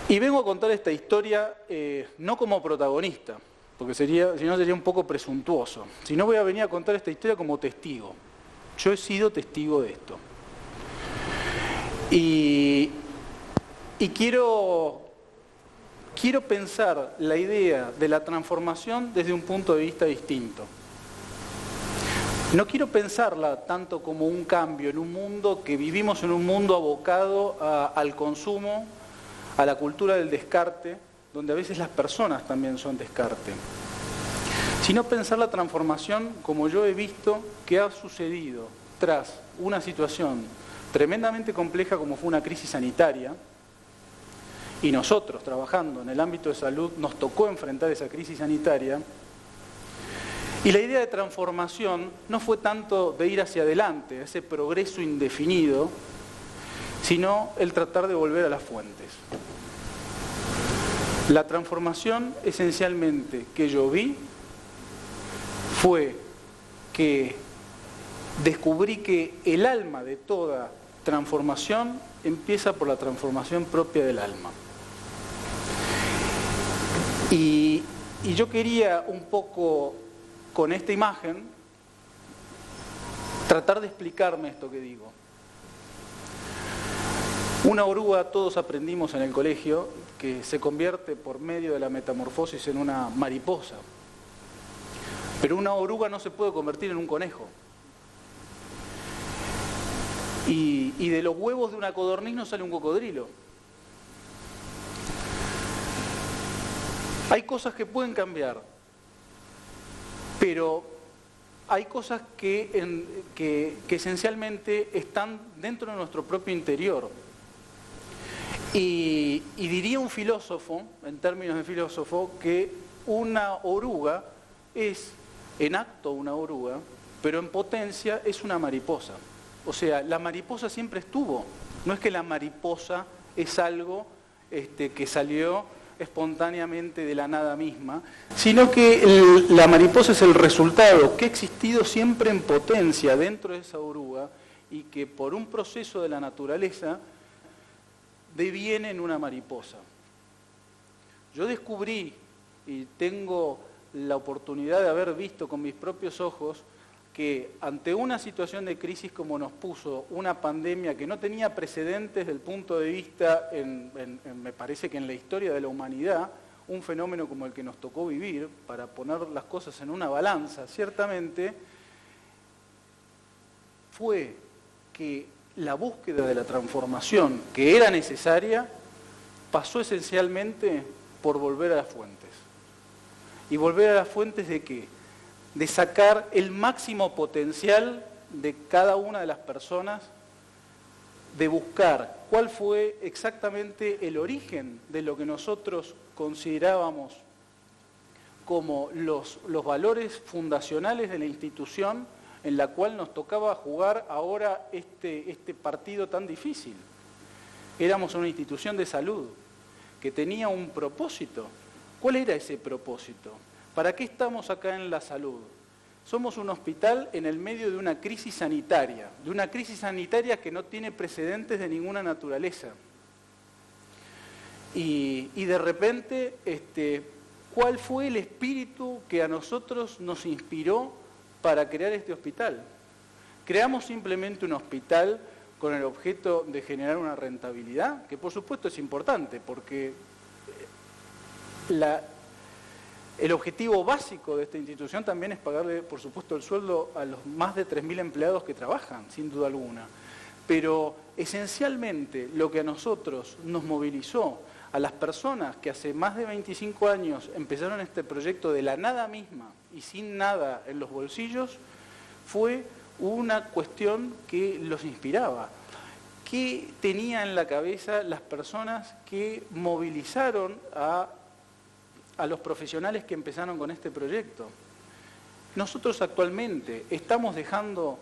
Y vengo a contar esta historia no como protagonista, porque si no sería un poco presuntuoso, sino voy a venir a contar esta historia como testigo. Yo he sido testigo de esto. Y quiero pensar la idea de la transformación desde un punto de vista distinto. No quiero pensarla tanto como un cambio en un mundo que vivimos en un mundo abocado al consumo, a la cultura del descarte, donde a veces las personas también son descarte. Sino pensar la transformación como yo he visto que ha sucedido tras una situación tremendamente compleja como fue una crisis sanitaria, y nosotros trabajando en el ámbito de salud nos tocó enfrentar esa crisis sanitaria. Y la idea de transformación no fue tanto de ir hacia adelante, ese progreso indefinido, sino el tratar de volver a las fuentes. La transformación esencialmente que yo vi fue que descubrí que el alma de toda transformación empieza por la transformación propia del alma. Y yo quería un poco con esta imagen tratar de explicarme esto que digo. Una oruga, todos aprendimos en el colegio, que se convierte por medio de la metamorfosis en una mariposa. Pero una oruga no se puede convertir en un conejo. Y de los huevos de una codorniz no sale un cocodrilo. Hay cosas que pueden cambiar, pero hay cosas que esencialmente están dentro de nuestro propio interior. Y diría un filósofo, en términos de filósofo, que una oruga es en acto una oruga, pero en potencia es una mariposa. O sea, la mariposa siempre estuvo. No es que la mariposa es algo que salió espontáneamente de la nada misma, sino que la mariposa es el resultado que ha existido siempre en potencia dentro de esa oruga y que por un proceso de la naturaleza deviene en una mariposa. Yo descubrí, y tengo la oportunidad de haber visto con mis propios ojos, que ante una situación de crisis como nos puso una pandemia que no tenía precedentes desde el punto de vista, me parece que en la historia de la humanidad, un fenómeno como el que nos tocó vivir, para poner las cosas en una balanza, ciertamente, fue que la búsqueda de la transformación que era necesaria pasó esencialmente por volver a las fuentes. ¿Y volver a las fuentes de qué? De sacar el máximo potencial de cada una de las personas, de buscar cuál fue exactamente el origen de lo que nosotros considerábamos como los valores fundacionales de la institución en la cual nos tocaba jugar ahora este partido tan difícil. Éramos una institución de salud que tenía un propósito. ¿Cuál era ese propósito? ¿Para qué estamos acá en la salud? Somos un hospital en el medio de una crisis sanitaria que no tiene precedentes de ninguna naturaleza. Y de repente, ¿cuál fue el espíritu que a nosotros nos inspiró para crear este hospital? Creamos simplemente un hospital con el objeto de generar una rentabilidad, que por supuesto es importante, porque el objetivo básico de esta institución también es pagarle, por supuesto, el sueldo a los más de 3.000 empleados que trabajan, sin duda alguna. Pero esencialmente lo que a nosotros nos movilizó, a las personas que hace más de 25 años empezaron este proyecto de la nada misma y sin nada en los bolsillos, fue una cuestión que los inspiraba. ¿Qué tenía en la cabeza las personas que movilizaron a los profesionales que empezaron con este proyecto? Nosotros actualmente, ¿estamos dejando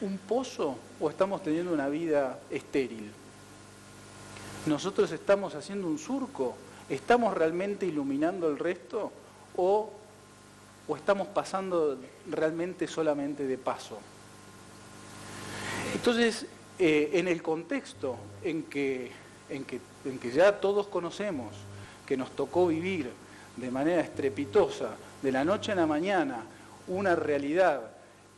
un pozo o estamos teniendo una vida estéril? ¿Nosotros estamos haciendo un surco? ¿Estamos realmente iluminando el resto o estamos pasando realmente solamente de paso? Entonces, en el contexto en que ya todos conocemos, que nos tocó vivir de manera estrepitosa, de la noche a la mañana, una realidad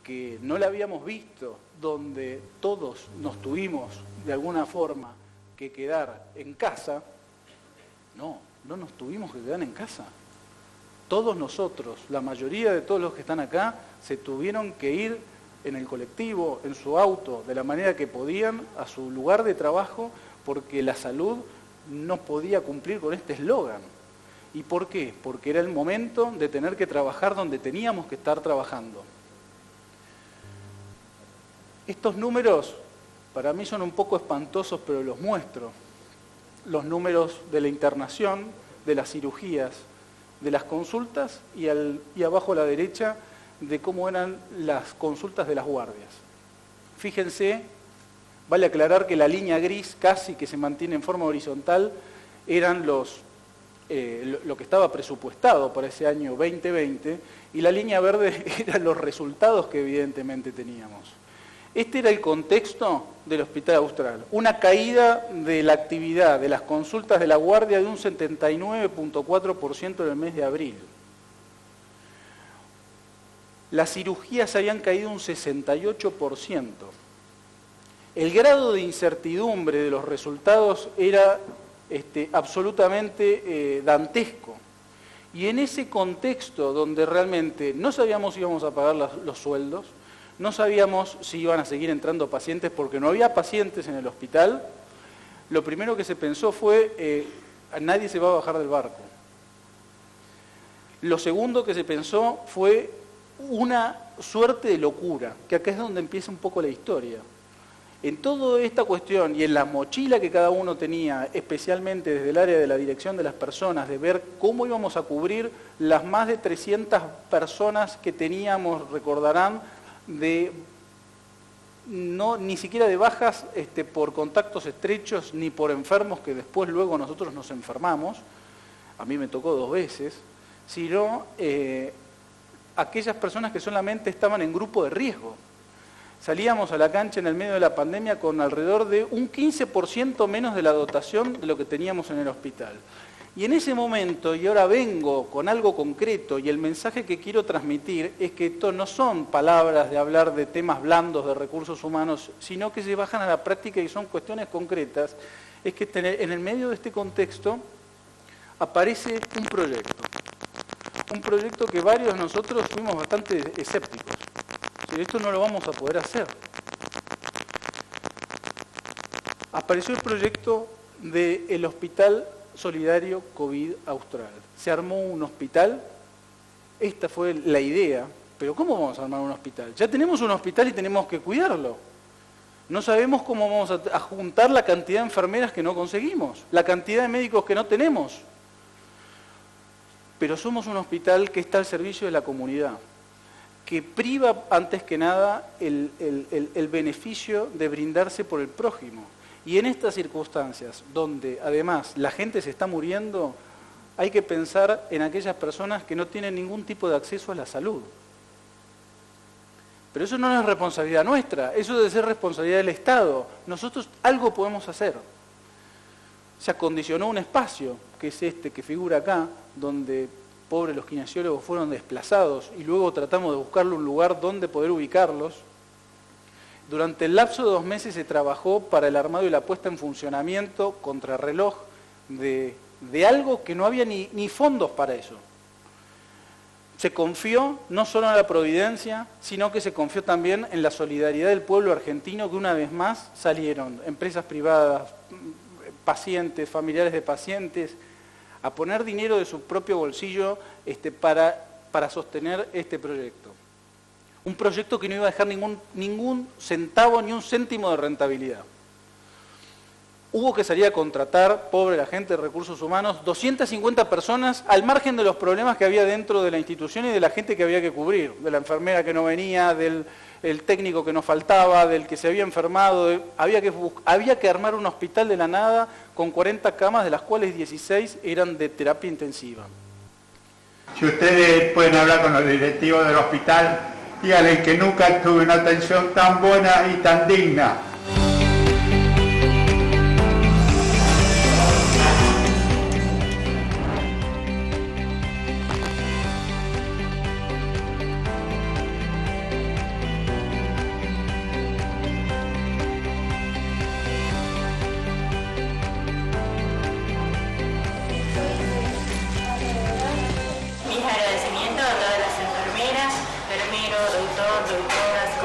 que no la habíamos visto, donde todos nos tuvimos de alguna forma que quedar en casa, no nos tuvimos que quedar en casa. Todos nosotros, la mayoría de todos los que están acá, se tuvieron que ir en el colectivo, en su auto, de la manera que podían, a su lugar de trabajo, porque la salud no podía cumplir con este eslogan. ¿Y por qué? Porque era el momento de tener que trabajar donde teníamos que estar trabajando. Estos números para mí son un poco espantosos, pero los muestro. Los números de la internación, de las cirugías, de las consultas y abajo a la derecha de cómo eran las consultas de las guardias. Fíjense, vale aclarar que la línea gris casi que se mantiene en forma horizontal eran lo que estaba presupuestado para ese año 2020 y la línea verde eran los resultados que evidentemente teníamos. Este era el contexto del Hospital Austral, una caída de la actividad de las consultas de la guardia de un 79.4% en el mes de abril. Las cirugías habían caído un 68%. El grado de incertidumbre de los resultados era absolutamente dantesco. Y en ese contexto donde realmente no sabíamos si íbamos a pagar los sueldos, no sabíamos si iban a seguir entrando pacientes porque no había pacientes en el hospital, lo primero que se pensó fue, nadie se va a bajar del barco. Lo segundo que se pensó fue una suerte de locura, que acá es donde empieza un poco la historia. En toda esta cuestión y en la mochila que cada uno tenía, especialmente desde el área de la dirección de las personas, de ver cómo íbamos a cubrir las más de 300 personas que teníamos, recordarán, ni siquiera de bajas por contactos estrechos ni por enfermos que después luego nosotros nos enfermamos, a mí me tocó 2 veces, sino aquellas personas que solamente estaban en grupo de riesgo. Salíamos a la cancha en el medio de la pandemia con alrededor de un 15% menos de la dotación de lo que teníamos en el hospital. Y en ese momento, y ahora vengo con algo concreto, y el mensaje que quiero transmitir es que esto no son palabras de hablar de temas blandos de recursos humanos, sino que se bajan a la práctica y son cuestiones concretas, es que en el medio de este contexto aparece un proyecto que varios de nosotros fuimos bastante escépticos. Esto no lo vamos a poder hacer. Apareció el proyecto del Hospital Solidario COVID Austral. Se armó un hospital, esta fue la idea, pero ¿cómo vamos a armar un hospital? Ya tenemos un hospital y tenemos que cuidarlo. No sabemos cómo vamos a juntar la cantidad de enfermeras que no conseguimos, la cantidad de médicos que no tenemos. Pero somos un hospital que está al servicio de la comunidad, que priva antes que nada el beneficio de brindarse por el prójimo. Y en estas circunstancias, donde además la gente se está muriendo, hay que pensar en aquellas personas que no tienen ningún tipo de acceso a la salud. Pero eso no es responsabilidad nuestra, eso debe ser responsabilidad del Estado. Nosotros algo podemos hacer. Se acondicionó un espacio, que es este que figura acá, donde pobres los kinesiólogos fueron desplazados y luego tratamos de buscarle un lugar donde poder ubicarlos. Durante el lapso de 2 meses se trabajó para el armado y la puesta en funcionamiento contrarreloj de algo que no había ni fondos para eso. Se confió no solo en la providencia, sino que se confió también en la solidaridad del pueblo argentino, que una vez más salieron empresas privadas, pacientes, familiares de pacientes, a poner dinero de su propio bolsillo para sostener este proyecto. Un proyecto que no iba a dejar ningún centavo ni un céntimo de rentabilidad. Hubo que salir a contratar, pobre la gente de recursos humanos, 250 personas al margen de los problemas que había dentro de la institución y de la gente que había que cubrir, de la enfermera que no venía, del técnico que nos faltaba, del que se había enfermado. Había que armar un hospital de la nada con 40 camas, de las cuales 16 eran de terapia intensiva.
Si ustedes pueden hablar con los directivos del hospital, díganles que nunca tuve una atención tan buena y tan digna.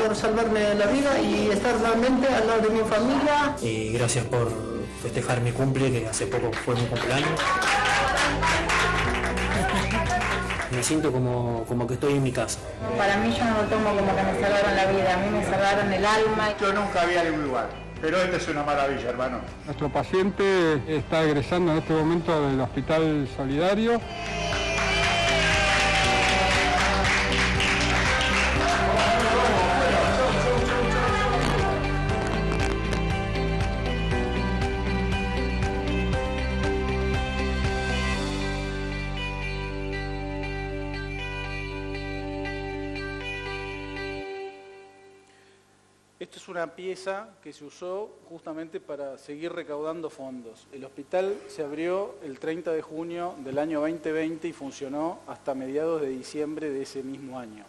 Por salvarme la vida y estar realmente al lado de mi familia.
Y gracias por festejar mi cumple, que hace poco fue mi cumpleaños. Me siento como que estoy en mi casa.
Para mí yo no lo tomo como que me salvaron la vida, a mí me salvaron el alma.
Yo nunca había algo igual, pero esta es una maravilla, hermano.
Nuestro paciente está egresando en este momento del Hospital Solidario.
Esto es una pieza que se usó justamente para seguir recaudando fondos. El hospital se abrió el 30 de junio del año 2020 y funcionó hasta mediados de diciembre de ese mismo año.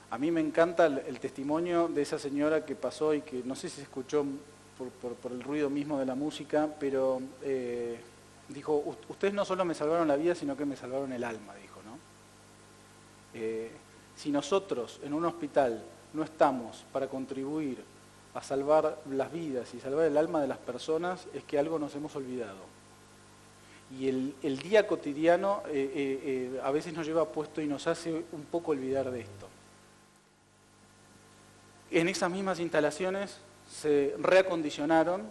A mí me encanta el testimonio de esa señora que pasó y que no sé si se escuchó por el ruido mismo de la música, pero dijo, ustedes no solo me salvaron la vida, sino que me salvaron el alma, dijo, ¿no? Si nosotros en un hospital no estamos para contribuir a salvar las vidas y salvar el alma de las personas, es que algo nos hemos olvidado. Y el día cotidiano a veces nos lleva puesto y nos hace un poco olvidar de esto. En esas mismas instalaciones se reacondicionaron,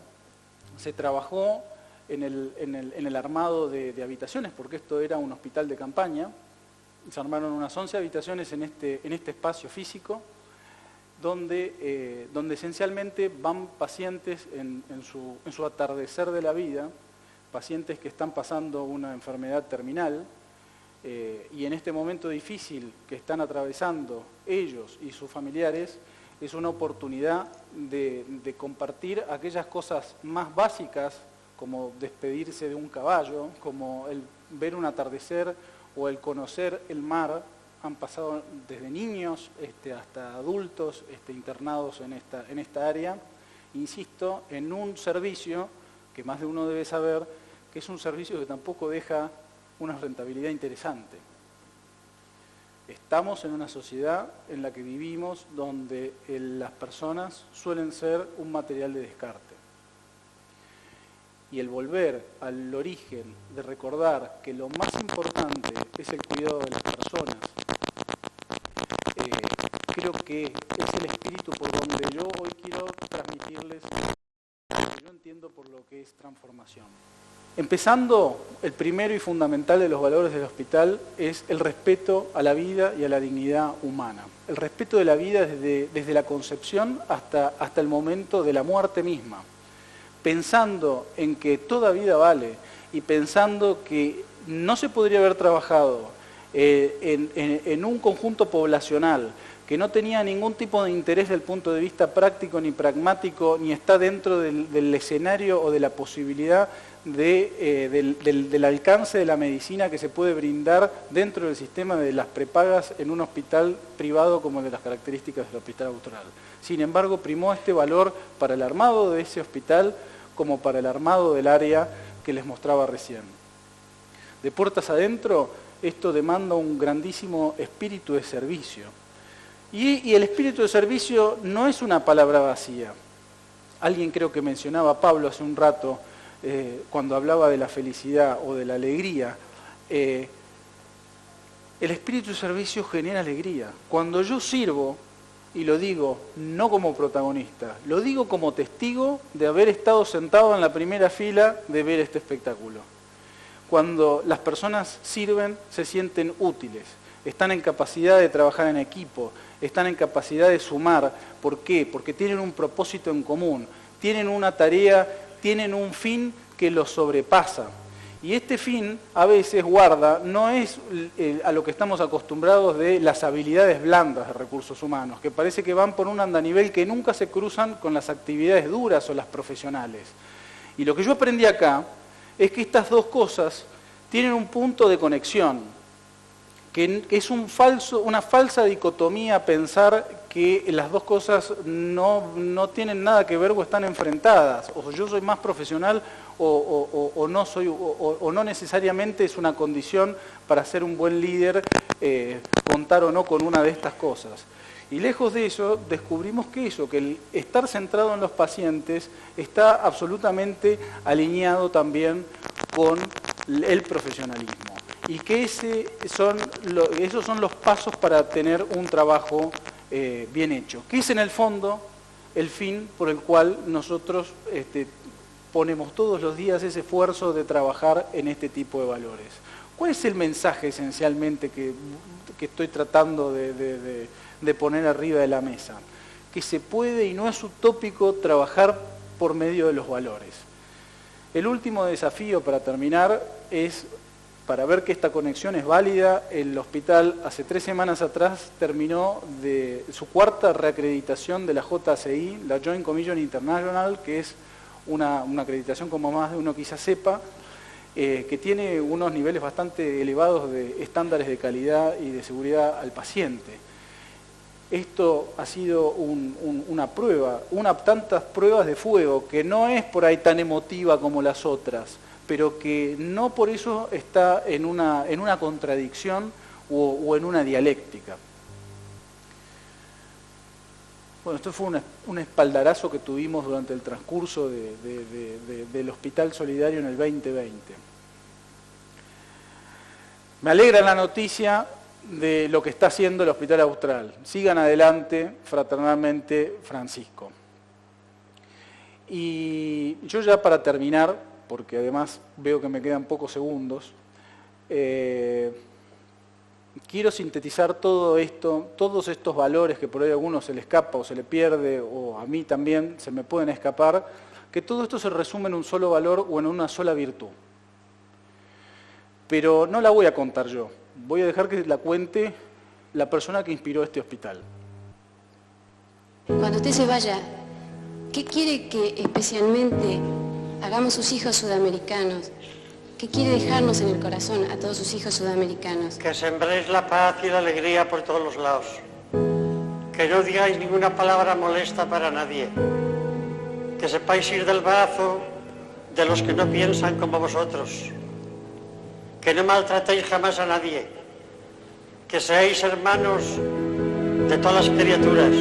se trabajó en el armado de habitaciones, porque esto era un hospital de campaña. Se armaron unas 11 habitaciones en este espacio físico, donde esencialmente van pacientes en su atardecer de la vida, pacientes que están pasando una enfermedad terminal, y en este momento difícil que están atravesando ellos y sus familiares, es una oportunidad de compartir aquellas cosas más básicas, como despedirse de un caballo, como el ver un atardecer o el conocer el mar. Han pasado desde niños hasta adultos internados en esta área. Insisto, en un servicio que más de uno debe saber, que es un servicio que tampoco deja una rentabilidad interesante. Estamos en una sociedad en la que vivimos donde las personas suelen ser un material de descarte. Y el volver al origen de recordar que lo más importante es el cuidado de las personas, creo que es el espíritu por donde yo hoy quiero transmitirles lo que yo entiendo por lo que es transformación. Empezando, el primero y fundamental de los valores del hospital es el respeto a la vida y a la dignidad humana. El respeto de la vida desde la concepción hasta el momento de la muerte misma. Pensando en que toda vida vale y pensando que no se podría haber trabajado en un conjunto poblacional que no tenía ningún tipo de interés desde el punto de vista práctico ni pragmático, ni está dentro del escenario o de la posibilidad del alcance de la medicina que se puede brindar dentro del sistema de las prepagas en un hospital privado como el de las características del Hospital Austral. Sin embargo, primó este valor para el armado de ese hospital como para el armado del área que les mostraba recién. De puertas adentro, esto demanda un grandísimo espíritu de servicio. Y el espíritu de servicio no es una palabra vacía. Alguien creo que mencionaba, Pablo, hace un rato, cuando hablaba de la felicidad o de la alegría. El espíritu de servicio genera alegría. Cuando yo sirvo, y lo digo no como protagonista, lo digo como testigo de haber estado sentado en la primera fila de ver este espectáculo. Cuando las personas sirven, se sienten útiles, están en capacidad de trabajar en equipo, están en capacidad de sumar. ¿Por qué? Porque tienen un propósito en común, tienen una tarea, tienen un fin que los sobrepasa. Y este fin a veces guarda, no es a lo que estamos acostumbrados de las habilidades blandas de recursos humanos, que parece que van por un andanivel que nunca se cruzan con las actividades duras o las profesionales. Y lo que yo aprendí acá es que estas dos cosas tienen un punto de conexión, que es una falsa dicotomía pensar que las dos cosas no tienen nada que ver o están enfrentadas, o yo soy más profesional o no soy, o no necesariamente es una condición para ser un buen líder contar o no con una de estas cosas. Y lejos de eso, descubrimos que el estar centrado en los pacientes está absolutamente alineado también con el profesionalismo. Y que esos son los pasos para tener un trabajo bien hecho, que es en el fondo el fin por el cual nosotros ponemos todos los días ese esfuerzo de trabajar en este tipo de valores. ¿Cuál es el mensaje esencialmente que estoy tratando de poner arriba de la mesa? Que se puede y no es utópico trabajar por medio de los valores. El último desafío para terminar es, para ver que esta conexión es válida, el hospital hace 3 semanas atrás terminó de su 4ª reacreditación de la JCI, la Joint Commission International, que es una acreditación como más de uno quizás sepa, que tiene unos niveles bastante elevados de estándares de calidad y de seguridad al paciente. Esto ha sido una prueba, tantas pruebas de fuego, que no es por ahí tan emotiva como las otras, pero que no por eso está en una contradicción o en una dialéctica. Bueno, esto fue un espaldarazo que tuvimos durante el transcurso del Hospital Solidario en el 2020. Me alegra la noticia de lo que está haciendo el Hospital Austral. Sigan adelante, fraternalmente, Francisco. Y yo ya para terminar, porque además veo que me quedan pocos segundos, quiero sintetizar todo esto, todos estos valores que por ahí a algunos se le escapa o se le pierde, o a mí también se me pueden escapar, que todo esto se resume en un solo valor o en una sola virtud. Pero no la voy a contar yo, voy a dejar que la cuente la persona que inspiró este hospital.
Cuando usted se vaya, ¿qué quiere que especialmente hagamos sus hijos sudamericanos? ¿Qué quiere dejarnos en el corazón a todos sus hijos sudamericanos?
Que sembréis la paz y la alegría por todos los lados. Que no digáis ninguna palabra molesta para nadie. Que sepáis ir del brazo de los que no piensan como vosotros. Que no maltratéis jamás a nadie. Que seáis hermanos de todas las criaturas.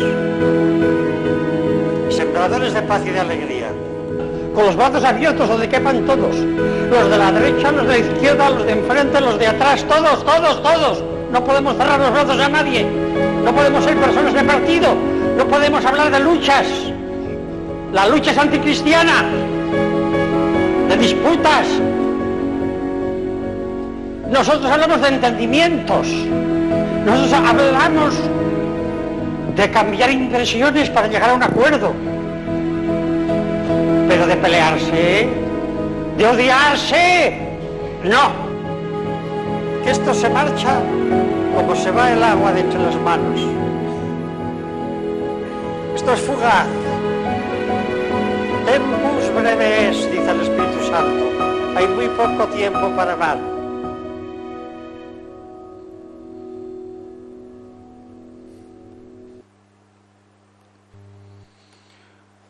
Sembradores de paz y de alegría.
Con los brazos abiertos donde quepan todos. Los de la derecha, los de la izquierda, los de enfrente, los de atrás, todos, todos, todos. No podemos cerrar los brazos a nadie. No podemos ser personas de partido. No podemos hablar de luchas. La lucha es anticristiana. De disputas. Nosotros hablamos de entendimientos. Nosotros hablamos de cambiar impresiones para llegar a un acuerdo. Pero de pelearse, de odiarse, no.
Que esto se marcha como se va el agua de entre las manos. Esto es fugaz. Tempus breve es, dice el Espíritu Santo. Hay muy poco tiempo para amar.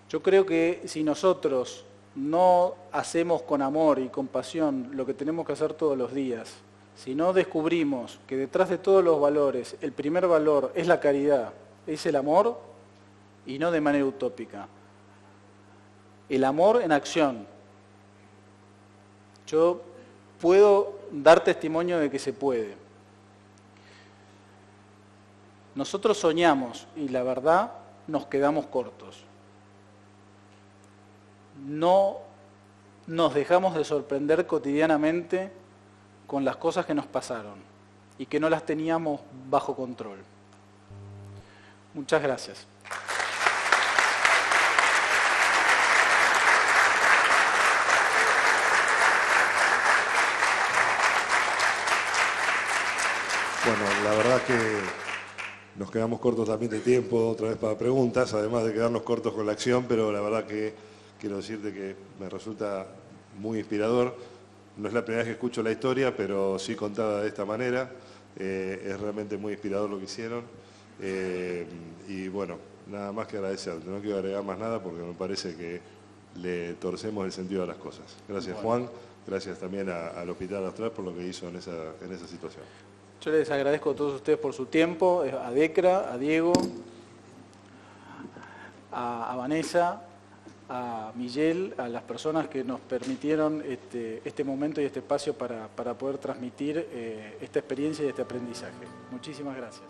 Yo creo que si nosotros no hacemos con amor y con pasión lo que tenemos que hacer todos los días, si no descubrimos que detrás de todos los valores, el primer valor es la caridad, es el amor, y no de manera utópica. El amor en acción. Yo puedo dar testimonio de que se puede. Nosotros soñamos y la verdad nos quedamos cortos. No nos dejamos de sorprender cotidianamente con las cosas que nos pasaron y que no las teníamos bajo control. Muchas gracias.
Bueno, la verdad que nos quedamos cortos también de tiempo, otra vez para preguntas, además de quedarnos cortos con la acción, pero la verdad que quiero decirte que me resulta muy inspirador. No es la primera vez que escucho la historia, pero sí contada de esta manera. Es realmente muy inspirador lo que hicieron. Y bueno, nada más que agradecerte. No quiero agregar más nada porque me parece que le torcemos el sentido a las cosas. Gracias, Juan. Gracias también al Hospital Austral por lo que hizo en esa situación.
Yo les agradezco a todos ustedes por su tiempo, a Decra, a Diego, a Vanessa, a Miguel, a las personas que nos permitieron este momento y este espacio para poder transmitir esta experiencia y este aprendizaje. Muchísimas gracias.